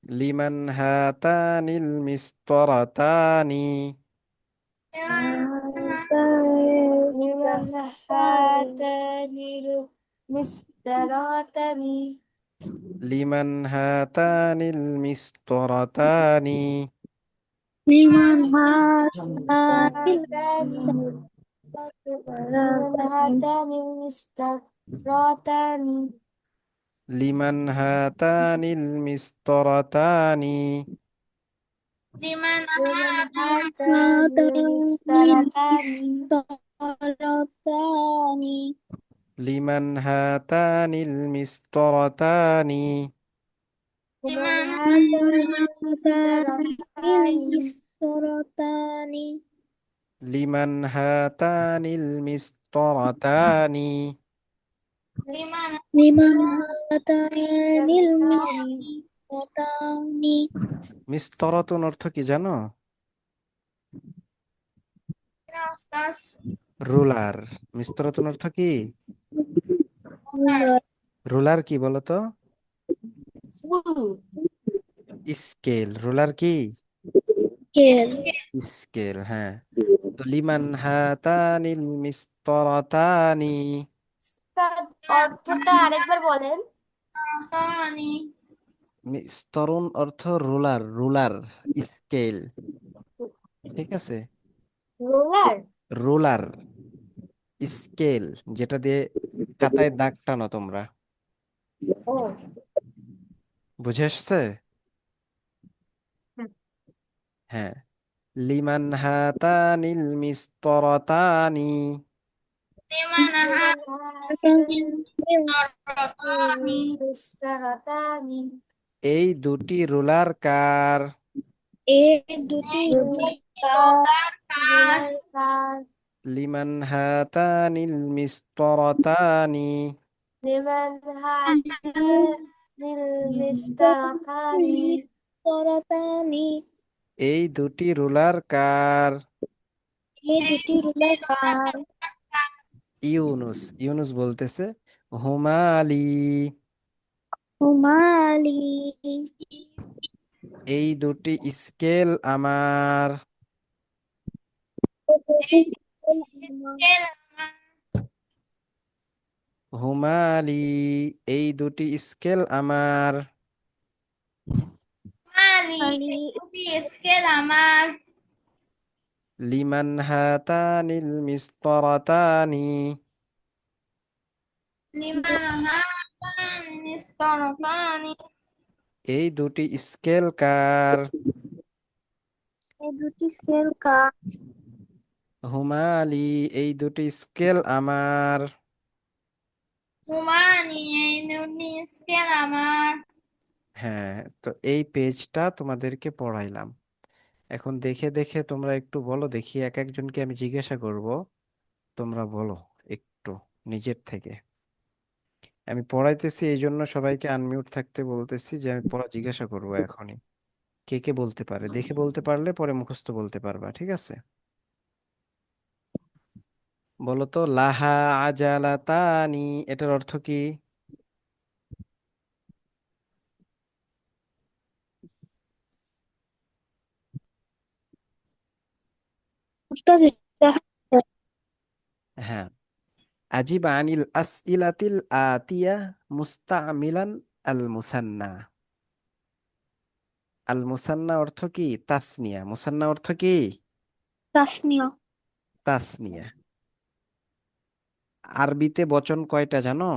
লিমান হাতানিল মিসতরাতানি, লিমান হাযানি মিসতারাতানি লিমান হাতানিল মিসতরাতানি লিমান হাতানিল মিসতারাতানি লিমান মিসতারাতানি হাতানি মিসতারাতানি লিমান হাতানিল মিসতরাতানি لمن লিমান هذا হাতানি হাতানিল মিসতারাতানি মিসতারাতানি লিমান হাতানিল মিসতরাতানি লিমান لمن হাতানি হাতানিল মিসতারাতানি মিসতারাতানি লিমান হাতানিল মিসতরাতানি لمن লিমান হাতানিল মিসতারাতানি মিসতারাতানি মিসতরাতুন অর্থ কি জানো? أستاذ রুলার। মিসতরাতুন অর্থ কি? عمر রুলার কি বলো তো? ফুল স্কেল। রুলার কি? স্কেল স্কেল, হ্যাঁ। তো লিমান হাতানিল মিসতরাতানি, তার অর্থটা আরেকবার বলেন। أعطاني মিস্তরুন অর্থ রুলার, রুলার, স্কেল, ঠিক আছে? রোলার রুলার, স্কেল, যেটা দিয়ে খাতায় দাগ টানো তোমরা, ও বুঝে আসছে? হুম। হ্যাঁ। লিমান হাতানিল মিসতরাতানি, لمن هذا লিমান أعطاني মিসতারাতানি এই দুটি রুলার কার? এর দুটি রোলার কার রোলার কার লিমান হাতানিল মিসতরাতানি, লিমান হাতানি মিসতারাতানি মিসতারাতানি এই দুটি রুলার কার? এই দুটি রুলার কার? ইউনুস, ইউনুস বলতেছে হুমালি, হুমালি এই দুটি স্কেল আমার। হুমালি, এই দুটি স্কেল আমার। মালি দুটি স্কেল আমার লিমান হাতানিল মিসতরাতানি, লিমান হাতানি নিস্তরতানি এই দুটি স্কেল কার? এই দুটি স্কেল কার? হুমালি, এই দুটি স্কেল আমার। হুমানি এই দুটি স্কেল আমার হ্যাঁ, তো এই পেজটা তোমাদেরকে পড়াইলাম। এখন দেখে দেখে তোমরা একটু বলো দেখি, এক একজনকে আমি জিজ্ঞাসা করব, তোমরা বলো একটু নিজের থেকে। আমি পড়াইতেছি এই জন্য সবাইকে আনমিউট থাকতে বলতেছি, যে আমি পড়া জিজ্ঞাসা করব এখনই। কে কে বলতে পারে দেখে বলতে পারলে পরে মুখস্থ বলতে পারবা, ঠিক আছে? বলো তো, লাহা আজালাতানি এটার অর্থ কি? উস্তাদ এটা হ্যাঁ। আজিব আনিল আসইলাতিল আতিয়া মুস্তামিলান আল মুসান্না। আল মুসান্না অর্থ কি? তাসনিয়া। মুসান্না অর্থ কি? তাসনিয়া তাসনিয়া। আরবিতে বচন কয়টা জানো?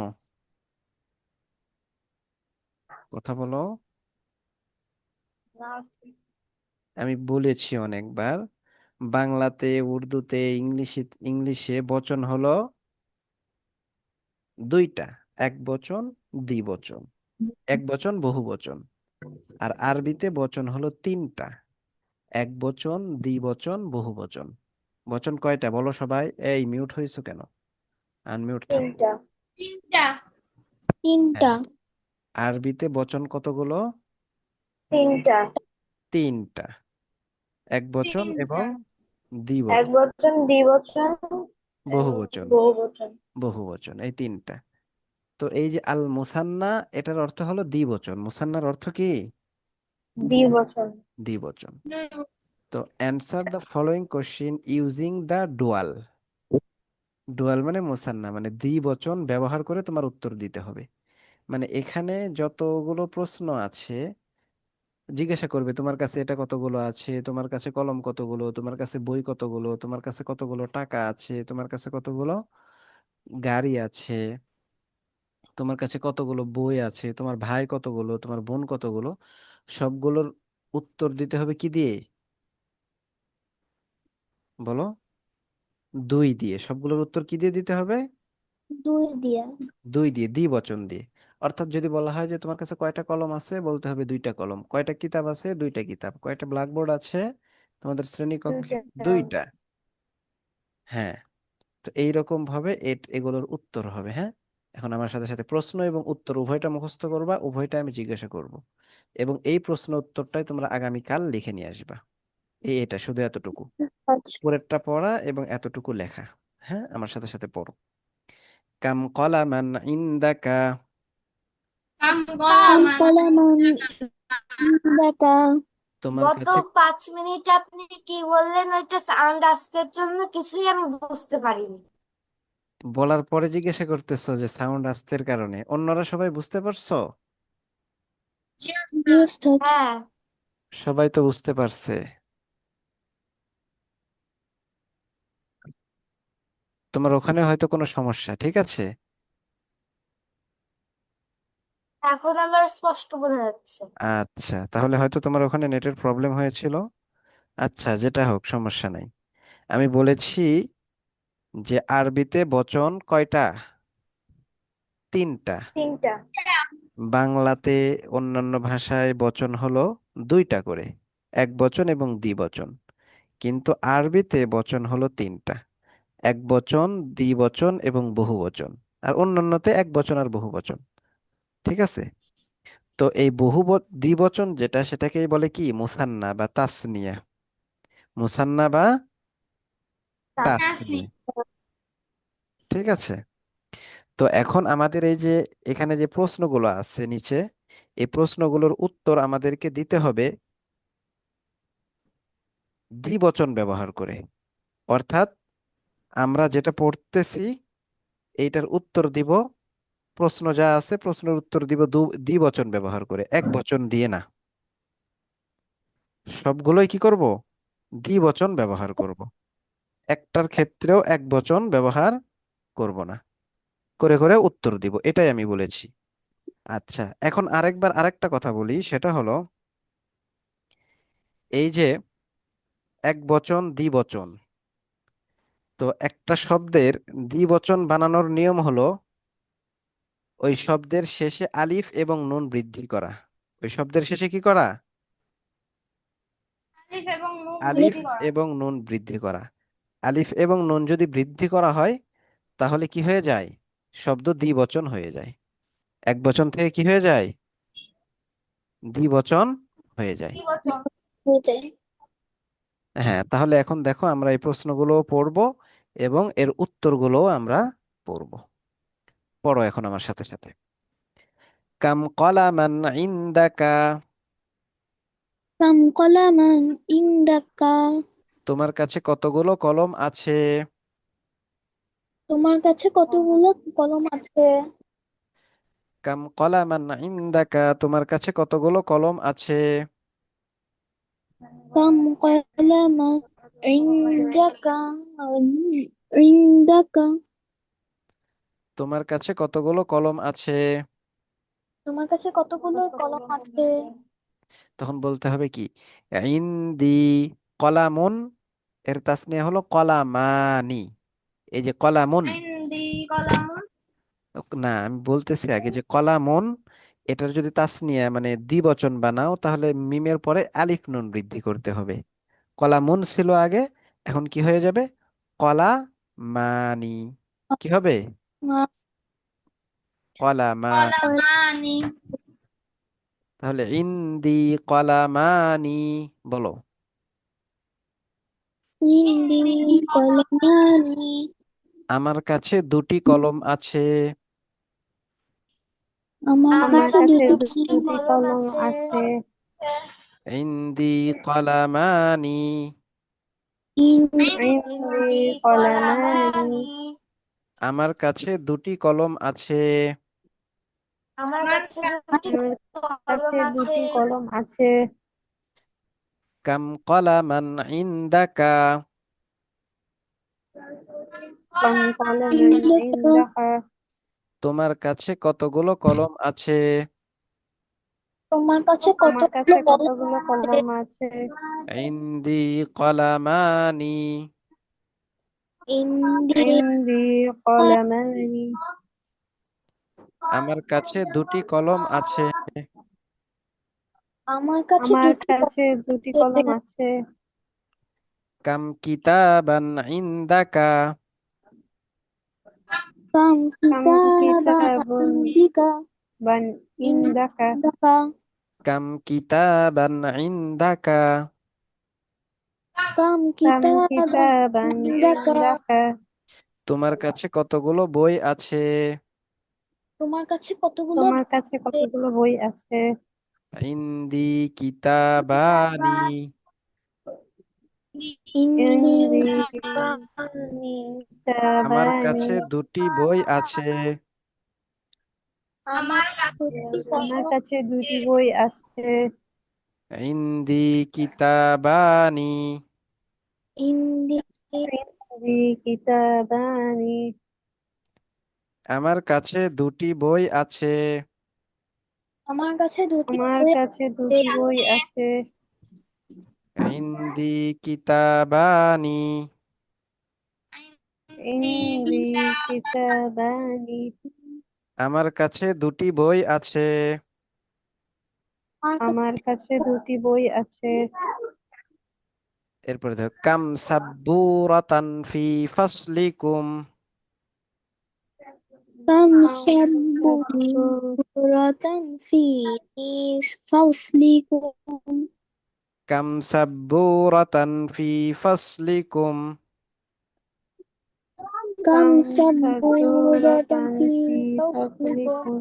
কথা বলো। আমি বলেছি অনেকবার, বাংলাতে, উর্দুতে, ইংলিশে, ইংলিশে বচন হলো দুইটা, এক বচন, দ্বিবচন। এক বচন, বহু বচন। আর আরবিতে বচন হলো তিনটা, এক বচন, দ্বিবচন, বহু বচন। বচন কয়টা বলো সবাই? এই মিউট হয়েছো কেন? আনমিউট থাক। তিনটা তিনটা তিনটা হ্যাঁ। আরবিতে বচন কতগুলো? তিনটা তিনটা, এক বচন এবং তিনটা এক দ্বিবচন, বচন দ্বিবচন বহু এবং বচন। বহুবচন বহু বচন, এই তিনটা। তো এই যে আল মুসান্না, এটার অর্থ হলো দ্বিবচন। মুসান্নার অর্থ কি? দ্বিবচন দ্বিবচন। তো answer the following question using the dual. Dual মানে মুসান্না, মানে দ্বিবচন ব্যবহার করে তোমার উত্তর দিতে হবে। মানে এখানে যতগুলো প্রশ্ন আছে জিজ্ঞাসা করবে, তোমার কাছে এটা কতগুলো আছে, তোমার কাছে কলম কতগুলো, তোমার কাছে বই কতগুলো, তোমার কাছে কতগুলো টাকা আছে, তোমার কাছে কতগুলো গাড়ি আছে, তোমার কাছে কতগুলো বই আছে, তোমার ভাই কতগুলো, তোমার বোন কতগুলো, সবগুলোর উত্তর দিতে হবে কি দিয়ে? বলো। 2 দিয়ে। সবগুলোর উত্তর কি দিয়ে দিতে হবে? 2 দিয়ে। 2 দিয়ে, দ্বিবচন দিয়ে। অর্থাৎ যদি বলা হয় যে তোমার কাছে কয়টা কলম আছে, বলতে হবে 2টা কলম। কয়টা কিতাব আছে? 2টা কিতাব। কয়টা ব্ল্যাকবোর্ড আছে তোমাদের শ্রেণীকক্ষে? 2টা। হ্যাঁ। তো এইরকম ভাবে এগুলোর উত্তর হবে। হ্যাঁ, এখন আমার সাথে সাথে প্রশ্ন এবং উত্তর উভয়টা মুখস্থ করবা, উভয়টা আমি জিজ্ঞাসা করব, এবং এই প্রশ্ন উত্তরটাই তোমরা আগামীকাল লিখে নিয়ে আসবা। এটা শুধু এতটুকু, আচ্ছা। উপরেরটা পড়া এবং এতটুকু লেখা। হ্যাঁ, আমার সাথে সাথে পড়ো। কাম কলামান ইনদাকা। কাম কাম কলামান কলামান ইনদাকা। তোমার গত কাছে 5 মিনিট আপনি কি বললেন ওইটা সাউন্ড আসতের জন্য কিছুই আমি বুঝতে পারিনি। বলার পরে জিজ্ঞাসা করতেছো যে সাউন্ড আসতের কারণে, অন্যরা সবাই বুঝতে পারছো? Yes, touch. হ্যাঁ, সবাই তো বুঝতে পারছে। তোমার ওখানে হয়তো কোনো সমস্যা, ঠিক আছে। এখন আবার স্পষ্ট বোঝা যাচ্ছে। আচ্ছা, তাহলে হয়তো তোমার ওখানে নেটের প্রবলেম হয়েছিল। আচ্ছা, যেটা হোক, সমস্যা নাই। আমি বলেছি যে আরবিতে বচন কয়টা? 3টা। 3টা। বাংলাতে, অন্যান্য ভাষায় বচন হলো 2টা করে, এক বচন এবং দ্বিবচন। কিন্তু আরবিতে বচন হলো 3টা, এক বচন, দ্বিবচন এবং বহুবচন। আর অন্যান্যতে এক বচন আর বহুবচন। ঠিক আছে। তো এই দ্বিবচন যেটা, সেটাকেই বলে কি? মুসান্না বা তাসনিয়া। মুসান্না বা নাসনি। তাসনিয়া। ঠিক আছে। তো এখন আমাদের এই যে এখানে যে প্রশ্নগুলো আছে নিচে, এই প্রশ্নগুলোর উত্তর আমাদেরকে দিতে হবে দ্বিবচন ব্যবহার করে। অর্থাৎ আমরা যেটা পড়তেছি এইটার উত্তর দিব, প্রশ্ন যা আছে প্রশ্নের উত্তর দিব দ্বিবচন ব্যবহার করে, এক বচন দিয়ে না। সবগুলোই কি করব? দ্বিবচন ব্যবহার করব। একটার ক্ষেত্রেও এক বচন ব্যবহার করব না। করে করে উত্তর দিব, এটাই আমি বলেছি। আচ্ছা, এখন আরেকবার আরেকটা কথা বলি, সেটা হলো এই যে এক বচন দ্বিবচন, তো একটা শব্দের দ্বিবচন বানানোর নিয়ম হলো ওই শব্দের শেষে আলিফ এবং নুন বৃদ্ধি করা। ওই শব্দের শেষে কি করা? আলিফ এবং নুন আলিফ বৃদ্ধি করা। এবং নুন বৃদ্ধি করা। আলিফ এবং নুন যদি বৃদ্ধি করা হয় তাহলে কি হয়ে যায়? শব্দ দ্বিবচন হয়ে যায়। এক বচন থেকে কি হয়ে যায়? দ্বিবচন হয়ে যায়। কি বচন? হয়ে যায়। হ্যাঁ, তাহলে এখন দেখো আমরা এই প্রশ্নগুলো পড়ব এবং এর উত্তরগুলো আমরা পড়ব। পড়ো এখন আমার সাথে সাথে। কাম কলামান ইনদাকা। কাম কলামান ইনদাকা। তোমার কাছে কতগুলো কলম আছে? তোমার কাছে কতগুলো কলম আছে? কাম কলামান ইনদাকা। তোমার কাছে কতগুলো কলম আছে? কাম কলামান ইনদাকা। ইনদাকা। তোমার কাছে কতগুলো কলম আছে? তোমার কাছে কতগুলো কলম আছে? তখন বলতে হবে কি? ইনদি কলামুন, এর তাসনিয়া হলো কলামানি। এই যে কলামুন, আইন্দি কলামুন। না আমি বলতেছি আগে যে কলামুন, এটার যদি তাসনিয়া মানে দ্বিবচন বানাও তাহলে মিমের পরে আলিফ নুন বৃদ্ধি করতে হবে। কলামুন ছিল আগে, এখন কি হয়ে যাবে? কলা মানি। কি হবে? কলামা। কলামানি। তাহলে ইনদি কলামানি, বলো। ইনদি ইন্দি কলামানি। কলামানি। আমার কাছে 2টি কলম আছে। আমার আমার কাছে কাছে দুটো দুটি কলম আছে। ইনদি কলামানি। ইনদি ইন্দি কলামানি। আমার কাছে দুটি কলম আছে। আমার আমার কাছে দুটি কাছে আমার কাছে কলম আছে। দুটি কলম আছে। কাম কলামান ইনদাকা। কাম কলামান কলম ইনদাকা। তোমার কাছে কতগুলো কলম আছে? তোমার কাছে তোমার কতগুলো কাছে কলম কতগুলো আছে? কলম আছে? ইনদি কলামানি। ইন্দ্রিয়া ইনদি কলামানি। আমার কাছে দুটি কলম আছে। আমার কাছে আমার দুটি কাছে দুটি কলম আছে। কাম কিতাবান ইনদাকা। কাম কাম কিতাবান কিতাবুন ইন্দিকা বান ইনদাকা। ইন্দাকা কাম কিতাবান ইনদাকা। কাম কাম কিতাবান কিতাবান ইন্দাকা ইনদাকা। তোমার কাছে কতগুলো বই আছে? তোমার কাছে কতগুলো তোমার কাছে কতগুলো বই আছে? ইনদি কিতাবানি। ইনদি ইন্দিকা আমার কিতাবানি। কাছে দুটি বই আছে। আমার দুটি আমার কলম কাছে দুটি বই আছে। ইনদি কিতাবানি। ইন্দি ইনদি কিতাবানি। আমার কাছে দুটি বই আছে। আমার কাছে দুটি আমার বই কাছে দুটি বই আছে আছে। ইনদি কিতাবানি। ইনদি কিতাবানি। আমার কাছে দুটি বই আছে। আমার কাছে দুটি বই আছে। এরপরে দেখো কাম সাব্বুরাতান ফি ফাসলিকুম। কাম কাম সাব্বুর সাবুরাতান ফি ফাসলিকুম কাম সাব্বুরাতান ফি ফাসলিকুম। কাম কাম সাবুরাতান সাব্বুরাতান ফি ফি ফাসলিকুম ফাসলিকুম।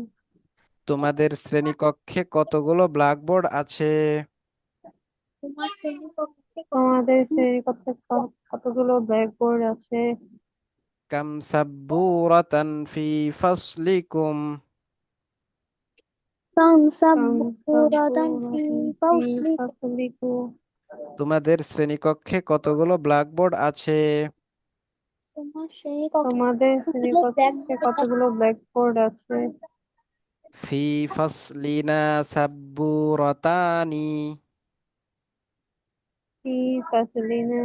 তোমাদের শ্রেণীকক্ষে কতগুলো ব্ল্যাকবোর্ড আছে? তোমার শ্রেণীকক্ষে তোমাদের শ্রেণীকক্ষে কতগুলো ব্ল্যাকবোর্ড আছে? কাম সাব্বুরাতান ফি ফাসলিকুম। কাম কাম সাবুরাতান ফি সাব্বুরাতান ফি ফাসলিকুম ফাসলিকুম। তোমাদের শ্রেণীকক্ষে কতগুলো ব্ল্যাকবোর্ড আছে? তোমার শ্রেণীকক্ষে তোমাদের কতগুলো শ্রেণীকক্ষে ব্ল্যাকবোর্ড আছে? কতগুলো ব্ল্যাকবোর্ড আছে? ফি ফাসলিনা সাব্বুরাতানি। ফি ফাসলিনা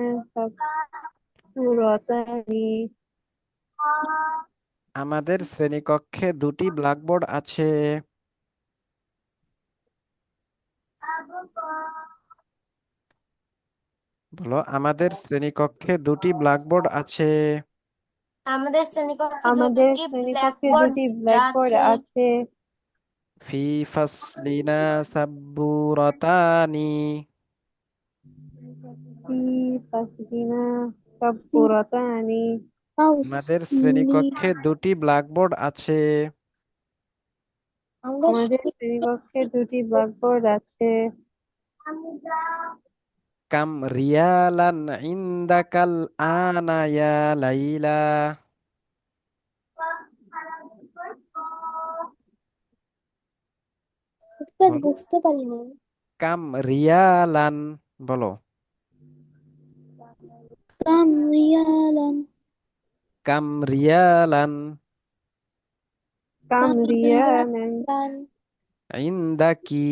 সাব্বুরাতানি। আমাদের শ্রেণীকক্ষে দুটি ব্ল্যাকবোর্ড আছে। বলো, আমাদের শ্রেণীকক্ষে দুটি ব্ল্যাকবোর্ড আছে। আমাদের শ্রেণীকক্ষে আমাদের দুটি শ্রেণীকক্ষে ব্ল্যাকবোর্ড দুটি ব্ল্যাকবোর্ড আছে। আছে। ফি ফাসলিনা সাব্বুরাতানি। ফি ফাসলিনা সাব্বুরাতানি। আমাদের ফাসলি শ্রেণীকক্ষে দুটি ব্ল্যাকবোর্ড আছে। আমাদের আমাদের শ্রেণীকক্ষে দুটি ব্ল্যাকবোর্ড আছে। কাম রিয়ালান ইনদাকাল আনা ইয়া লাইলা। বলো, বুঝতে পারি না কাম রিয়ালান। বলো, কাম রিয়ালান কাম রিয়ালান কাম কামরিয়ানান রিয়ালান ইনদাকি।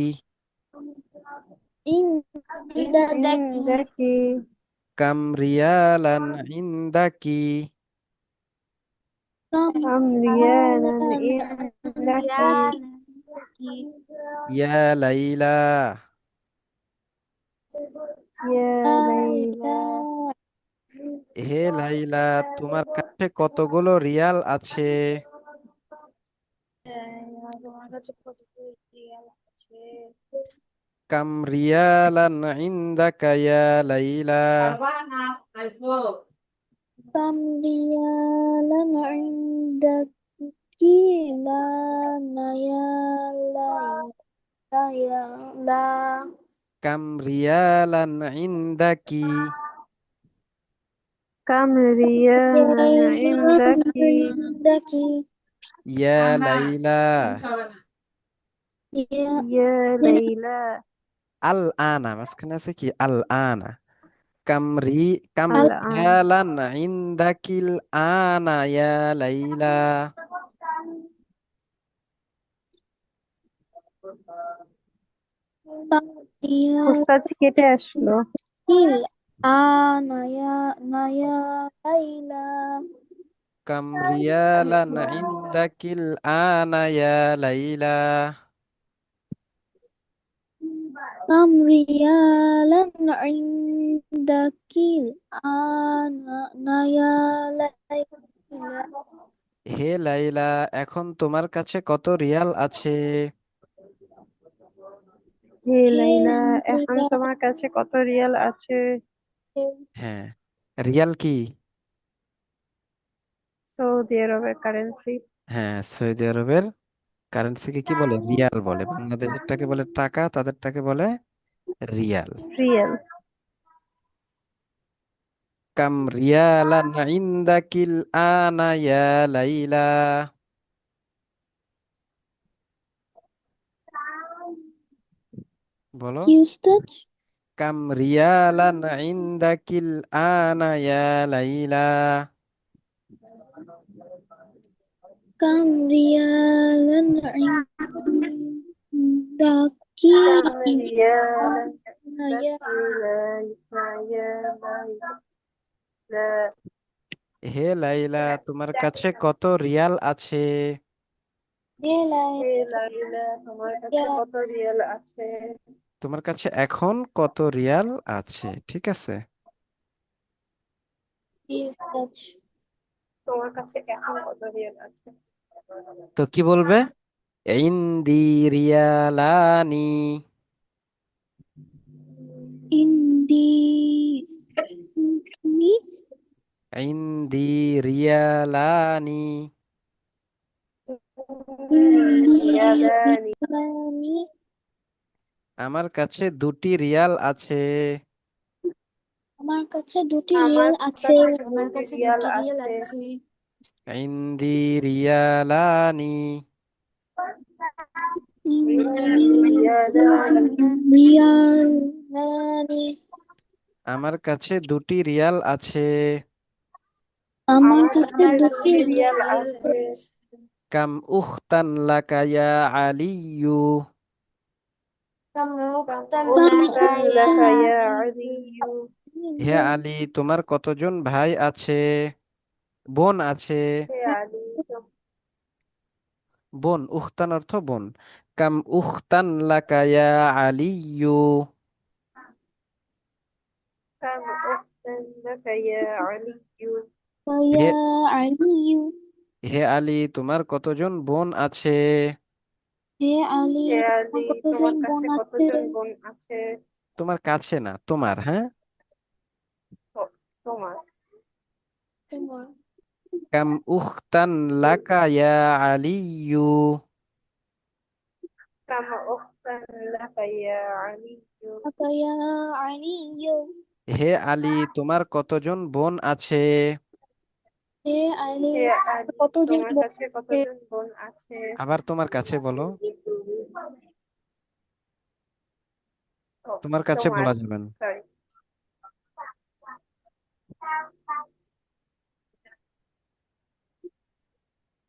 ইনদাকি ইনদাকি। কাম রিয়ালান ইনদাকি। কাম কামরিয়ানান রিয়ালান ইনদাকি। রিয়াল কি? ইয়া লাইলা। ইয়া লাইলা। লাইলা হে লাইলা, তোমার কাছে কতগুলো রিয়াল আছে? তোমার কাছে কতগুলো রিয়াল আছে? কাম রিয়ালান ইনদাকা ইয়া লাইলা। কাম রিয়ালান ইনদাকি লা লা কাম রিয়ালান ইনদাকি। كم ريالا عندك عندك ইয়া লাইলা يا يا ليلى আল আনা, মাঝখানে আছে কি আল আনা। কামরি কাম الآن রিয়ালান ইনদাকিল আনা ইয়া লাইলা। كم ريال ওস্তাদ কেটে আসলো। الآن يا ليلى কাম রিয়ালান ইনদাকিল আনা ইয়া লাইলা। كم ريالا عندك الآن يا ليلى হে লাইলা, এখন তোমার কাছে কত রিয়াল আছে? হে هي লাইলা, এখন ليلى তোমার কাছে কত রিয়াল আছে? হ্যাঁ, রিয়াল কি? সৌদি আরবের কারেন্সি। হ্যাঁ, সৌদি আরবের কারেন্সিকে কি বলে? রিয়াল বলে। বাংলাদেশেরটাকে বলে টাকা, তাদেরটাকে বলে রিয়াল। রিয়াল। কাম রিয়ালান ইনদাকিল আনা ইয়া লাইলা। বলো। কি উস্তাদ? কাম রিয়ালান ইনদাকিল আনা ইয়া লাইলা। كم ريالا عندك كم ريالا يا عندك يا ليلى؟ হে লাইলা, তোমার কাছে কত রিয়াল আছে? হে লাইলা, তোমার কাছে يا কত রিয়াল আছে? তোমার কাছে এখন কত রিয়াল আছে, ঠিক আছে। উস্তাদ তোমার কাছে এখন কত রিয়াল আছে? তো কি বলবে? ইনদি রিয়ালানি। عندي ইনদি রিয়ালানি। عندي রিয়ালানি, ريالان আমার কাছে দুটি রিয়াল আছে। আমার কাছে দুটি আমার রিয়েল আছে। কাছে আমার দুটি কাছে রিয়াল দুটো রিয়েল আছে। আছে। ইনদি রিয়ালানি। রিয়ালানি, রিয়ালানি আমার কাছে দুটি রিয়াল আছে। আমার আমার কাছে কাছে আমার কাছে দুটি দুটি দুটো রিয়াল রিয়েল আছে। আছে। কাম উখতান লাকা ইয়া আলিয়ু। كم কামুকতান أخت লাগায়া لك يا আলিয়ু। علي؟ হে আলী, তোমার কতজন ভাই আছে, বোন আছে? يا علي، বোন, উখতান অর্থ বোন। কাম উখতান লাকা ইয়া আলিয়ু। كم أخت لك يا علي؟ হে يا علي হে আলী, তোমার কতজন বোন আছে? হে আলী হে তোমার আলী, কতজন তোমার বোন কাছে আছে? কতজন বোন আছে? তোমার কাছে না, তোমার। হ্যাঁ, তোমার। তোমার কাম উখতান লাকা ইয়া আলিয়ু। كم أخت لك يا علي؟ ইয়া আলী হে আলী, তোমার কতজন বোন আছে? হে আলী হে আলী, কতজন তোমার বোন কাছে আছে? কতজন বোন আছে? আবার তোমার কাছে বলো। তোমার কাছে তোমার, বলা যাবে না। সরি।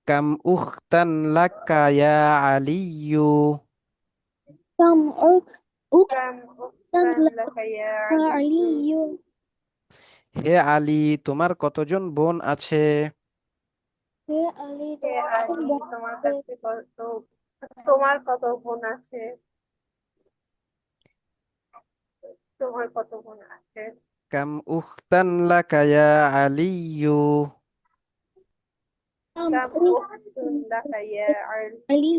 কাম উখতান লাকা ইয়া আলিয়ু। كم كم أختا أخت لك لك يا يا علي؟ علي হে আলী, তোমার কতজন বোন আছে? হে আলী হে তোমার কতজন আলী, বোন তোমার আছে? কাছে কত, তোমার কত বোন আছে? তোমার কত বোন আছে? কাম উখতান লাকা ইয়া আলিয়ু। كم كم أختا أخت لك يا علي؟ علي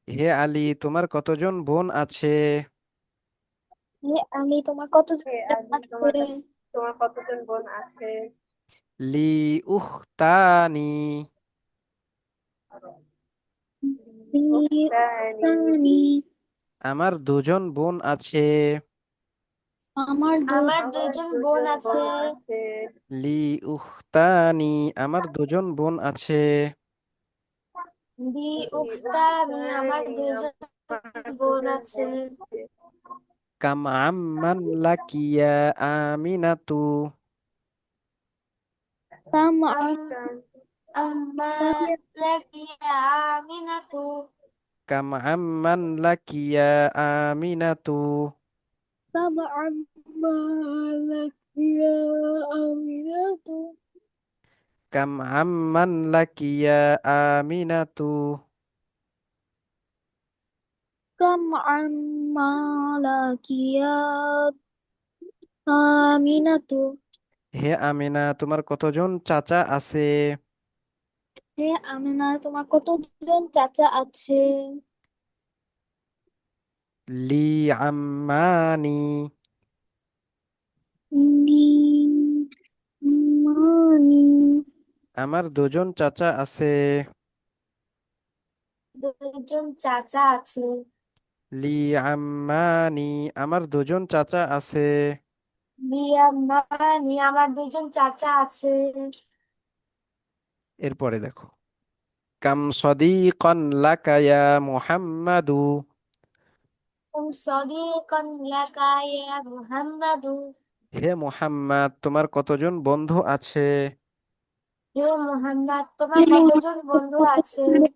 হে আলী, তোমার কতজন বোন আছে? হে আলী তোমার কতজন হে বোন আলী, আছে? তোমার কতজন বোন আছে? লি উখতানি। أختان. ثاني আমার দুজন বোন আছে। আমার দুই আমার আমার দুইজন বোন দুজন আছে। বোন আছে। লি উখতানি, আমার দুজন বোন আছে। বি উখতানি, আমার ইখতানি, দুইজন আমার বোন দুজন আছে। বোন আছে। কাম আম্মান লাকিয়া আমিনাতু, কাম আম কান আম্মা আলাকিয়া লাকিয়া আমিনাতু। কাম আম্মান লাকিয়া আমিনাতু, সাব'আ মালাকিয়া আমিনাতু কাম আম্মান লাকিয়া আমিনাতু। কাম মালাকিয়া আমিনাতু হে আমিনা, তোমার কতজন চাচা আছে? হে আমিনা, তোমার কতজন চাচা আছে? লি আম্মানি, নি মানি আমার দুজন চাচা আছে। দুইজন চাচা আছে। লি আম্মানি, আমার দুজন চাচা আছে। বিয়াম্মানি, আমার দুইজন চাচা আছে। এরপরে দেখো, কাম সদীকান লাকা ইয়া মুহাম্মাদু, সাদিকান লাকা ইয়া মুহাম্মাদু। হে মুহাম্মদ, তোমার কতজন বন্ধু আছে? হে মুহাম্মদ, হে তোমার কতজন মুহাম্মদ, বন্ধু আছে? কতজন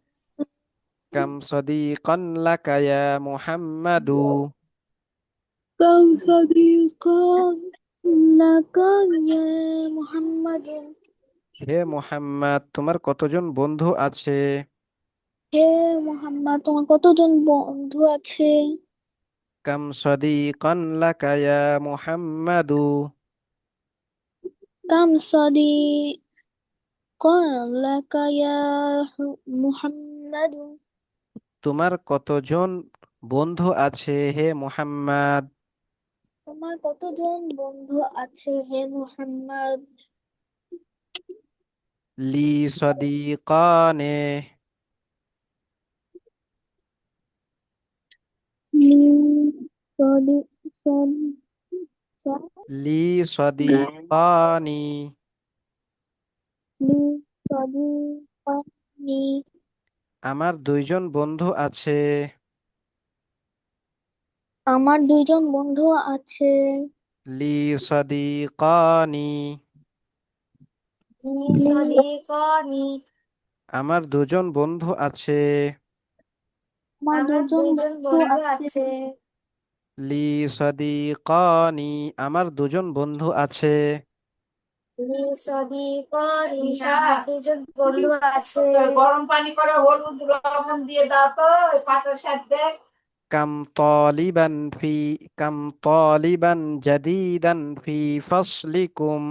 কাম সদীকান লাকা ইয়া মুহাম্মাদু, كم صديقا لك يا محمد হে মুহাম্মদ, তোমার কতজন বন্ধু আছে? হে মোহাম্মদ, তোমার কতজন বন্ধু আছে? কাম সদীকান লাকা ইয়া মুহাম্মাদু, কাম صديقا لك يا محمد তোমার কতজন বন্ধু আছে হে মুহাম্মদ? তোমার কতজন বন্ধু আছে হে মুহাম্মদ? লি সদীকানে, লি صديق صديق লি সদীকানি, লি صديقني আমার দুইজন বন্ধু আছে। আমার দুইজন বন্ধু আছে। লি সদীকানি, সাদিকানি, আমার দুজন বন্ধু আছে। আমার আমার দুজন দুইজন বন্ধু বন্ধু আছে। আছে। লি সদীকানি, আমার দুজন বন্ধু আছে। সাদিকানি, আমার দুইজন বন্ধু আছে। গরম পানি করে হলুদ লবণ দিয়ে দাও তো, ওই পাটার সাথে। কাম তালিবান ফি কাম তালিবান জাদিদান ফি ফাসলিকুম,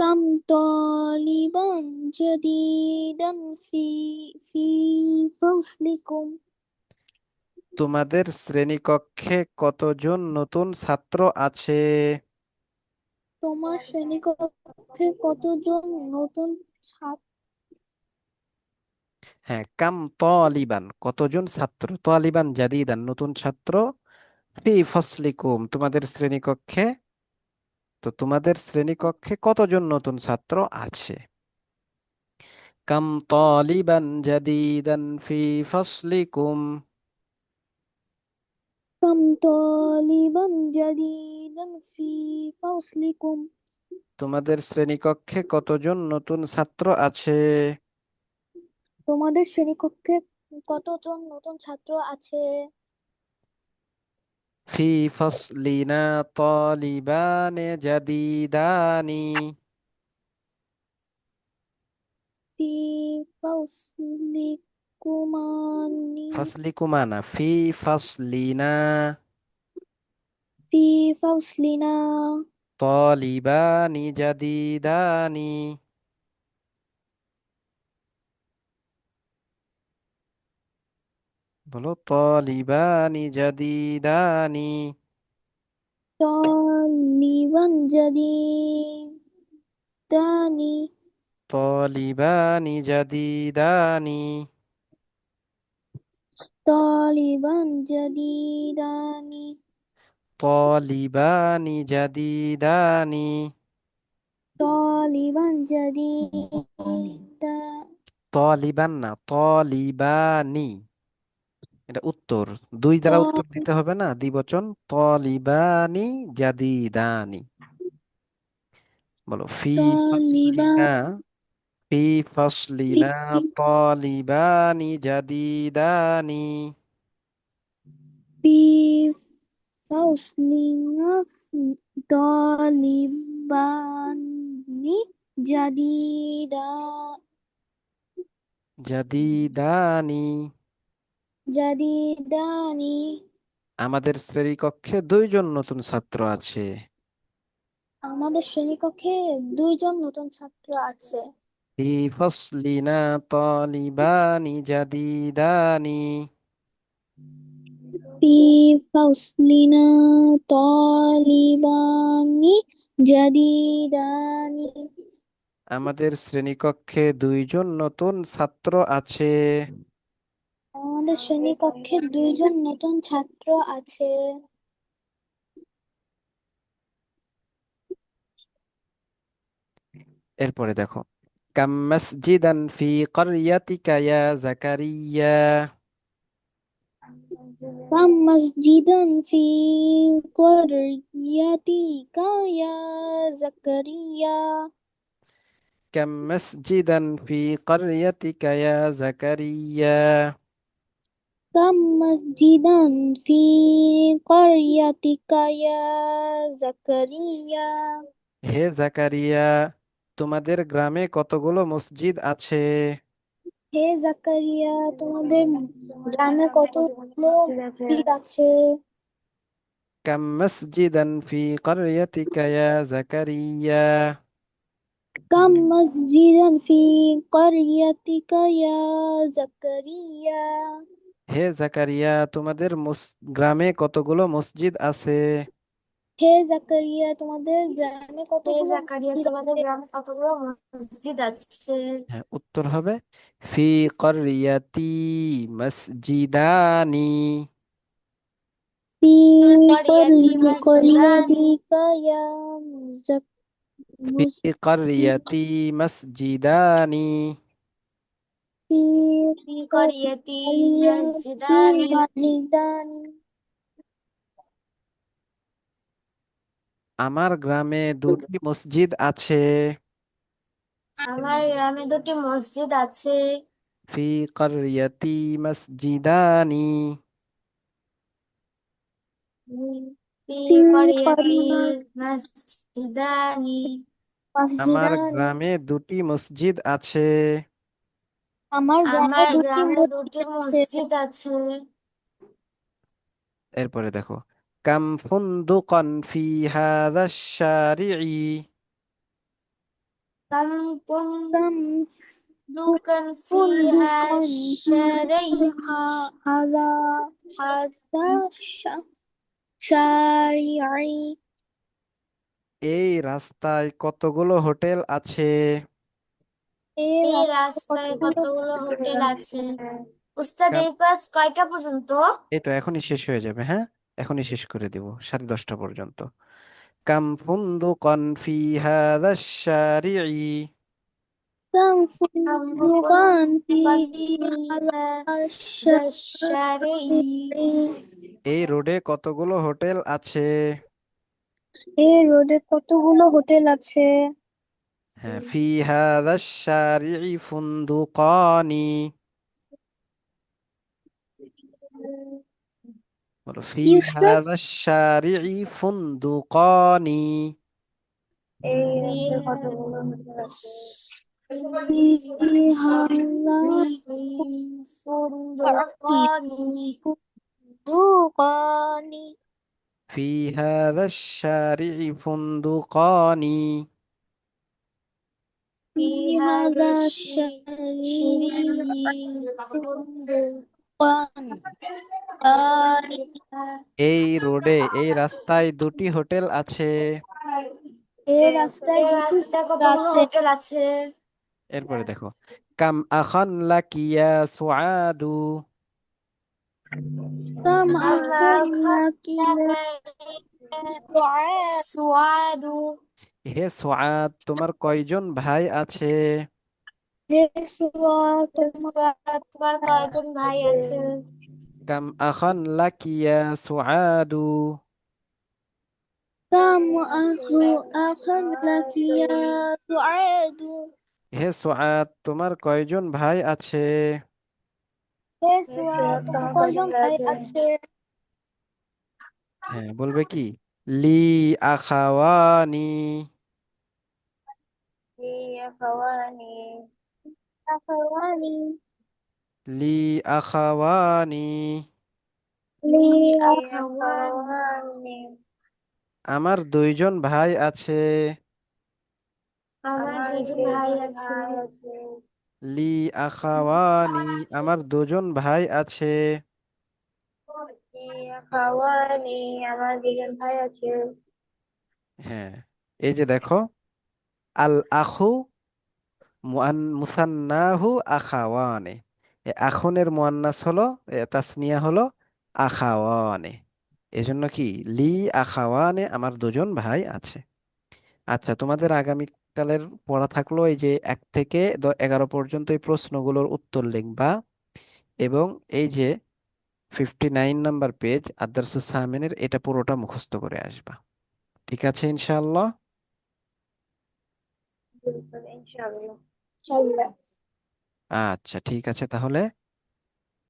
كم طالبا جديدا في فصلكم তোমাদের শ্রেণীকক্ষে কতজন নতুন ছাত্র আছে? তোমার শ্রেণীকক্ষে কতজন নতুন ছাত্র? হ্যাঁ, কাম তালিবান কতজন ছাত্র, তালিবান জাদিদান নতুন ছাত্র, ফি ফসলিকুম তোমাদের শ্রেণীকক্ষে, তো তোমাদের শ্রেণীকক্ষে কতজন নতুন ছাত্র আছে? কাম তালিবান জাদিদান ফি ফসলিকুম, كم طالبا جديدا في فصلكم তোমাদের শ্রেণীকক্ষে কতজন নতুন ছাত্র আছে? তোমাদের শ্রেণীকক্ষে কতজন নতুন ছাত্র আছে? ফি ফসলিনা তালিবানে জাদিদানি, في فصلكمان ফসলিকুমানা ফি ফসলিনা في فصلنا তালিবানি জাদিদানি, বলো তালিবানি জাদিদানি, طالبا جديدا তালিবানি জাদিদানি। طالبا جديدا তলিবানি জাদিদানি। طالبا جديدا তলিবান না, তলিবানি। এটা উত্তর, দুই দ্বারা উত্তর দিতে হবে না, দ্বিবচন। তলিবানি জাদিদানি। বলো ফি طالبا ফাসলিনা, ফি في ফাসলিনা তলিবানি জাদিদানি। في فصلنا طالبان جديدا জাদিদানি। جديدان আমাদের শ্রেণীকক্ষে দুইজন নতুন ছাত্র আছে। আমাদের শ্রেণীকক্ষে দুইজন নতুন ছাত্র আছে ফি ফাসলিনা তালিবানি জাদিদানি। في فصلنا طالبان جديدان আমাদের শ্রেণীকক্ষে দুইজন নতুন ছাত্র আছে। আমাদের শ্রেণীকক্ষে দুইজন নতুন ছাত্র আছে এরপরে দেখো, কাম মাসজিদান ফি ক্বরিয়াতিকা ইয়া জাকারিয়া। كم مسجدا في قريتك يا زكريا কাম মাসজিদান ফি ক্বরিয়াতিকা ইয়া জাকারিয়া। كم مسجدا في قريتك يا زكريا হে জাকারিয়া, তোমাদের গ্রামে কতগুলো মসজিদ আছে? হে জাকারিয়া তোমাদের গ্রামে কতগুলো মসজিদ আছে কাম মাসজিদান ফি ক্বরিয়াতিকা ইয়া জাকারিয়া। كم مسجدا في قريتك يا زكريا হে জাকারিয়া, তোমাদের গ্রামে কতগুলো মসজিদ আছে? হে জাকারিয়া তোমাদের গ্রামে হে কতগুলো জাকারিয়া, মসজিদ তোমাদের আছে গ্রামে কতগুলো মসজিদ আছে? হ্যাঁ, উত্তর হবে ফি ক্বরিয়াতি মসজিদানি। في করিয়াতি মসজিদানি। قريتك يا زك ফি مس- في ক্বরিয়াতি মসজিদানি। في ফি করিয়াতি قريتي মসজিদানি। مسجدا আমার গ্রামে দুটি মসজিদ আছে। আমার গ্রামে দুটি মসজিদ আছে। ফি ক্বরিয়াতি মসজিদানি। ফি في করিয়াতি قرية মসজিদানি। আমার مسجدا গ্রামে দুটি মসজিদ আছে। আমার গ্রামে আমার দুটি গ্রামে দুটি মসজিদ আছে মসজিদ আছে। এরপরে দেখো, কাম ফুন্দুকান ফি হাযা শারি'i। كم كم فندقا في فندقا في الشارع؟ هذا هذا شارعي এই রাস্তায় কতগুলো হোটেল আছে? এই এই রাস্তায় রাস্তায় কতগুলো কতগুলো হোটেল হোটেল আছে আছে? উস্তাদ, কাম, এই ক্লাস কয়টা পর্যন্ত? এই তো এখনই শেষ হয়ে যাবে, হ্যাঁ, এখনই শেষ করে দিব 10:30 পর্যন্ত। কাম ফুন্দুকান ফি হাযা শারি'i। كم كم فندقا فندقا في في هذا هذا الشارع؟ الشارع এই রোডে কতগুলো হোটেল আছে? এই রোডে কতগুলো হোটেল আছে হ্যাঁ, ফি হাযা শারি'i ফুন্দুকানি। বলো ফি কি উস্তাদ হাযা শারি'i ফুন্দুকানি। এই في রোডে কতগুলো হোটেল আছে في هذا هذا فندقان. دكان في هذا الشارع فندقان. في في هذا هذا الشرير فندقان. এই রোডে, এই রাস্তায় দুটি হোটেল আছে। এই রাস্তায় এই দুটো রাস্তায় হোটেল কতগুলো আছে হোটেল আছে? এরপরে দেখো, কাম আখান লাকি ইয়া সুআদু। كم أخ আমার لك يا سعاد সুয়াদু। হে সুআদ, তোমার কয়জন ভাই আছে? হে سعاد সুয়াদ, তোমার কয়জন ভাই আছে? কাম আখান লাকিয়া সুআদু। كم أخ لك يا سعاد হে সুআদ, তোমার কয়জন ভাই আছে? হে سعاد তোমার কয়জন ভাই আছে? হ্যাঁ, বলবে কি? লি আখাওয়ানি। আখাওয়ানি আখাওয়ানি লি আখাওয়ানি। লি আখাওয়ান, আখাওয়ানি আমার দুইজন ভাই আছে। আমার আমার দুজন ভাই দুজন আছে। ভাই আছে। লি আখাওয়ানি, আমার দুজন ভাই আছে। আখাওয়ানি আমার দুজন ভাই আছে। হ্যাঁ, এই যে দেখো, আল আখু মুসান্নাহু আখাওয়ানে। আখনের মুয়ান্নাস হলো, তাসনিয়া হলো আখাওয়ানে। এজন্য কি, লি আখাওয়ানে, আমার দুজন ভাই আছে। আচ্ছা, তোমাদের আগামীকালের পড়া থাকলো এই যে 1 থেকে 11 পর্যন্ত এই প্রশ্নগুলোর উত্তর লিখবা, এবং এই যে 59 নাম্বার পেজ আদারসুস সামিনের, এটা পুরোটা মুখস্থ করে আসবা। ঠিক আছে ইনশাআল্লাহ। ইনশাআল্লাহ। ইনশাআল্লাহ। আচ্ছা, ঠিক আছে তাহলে।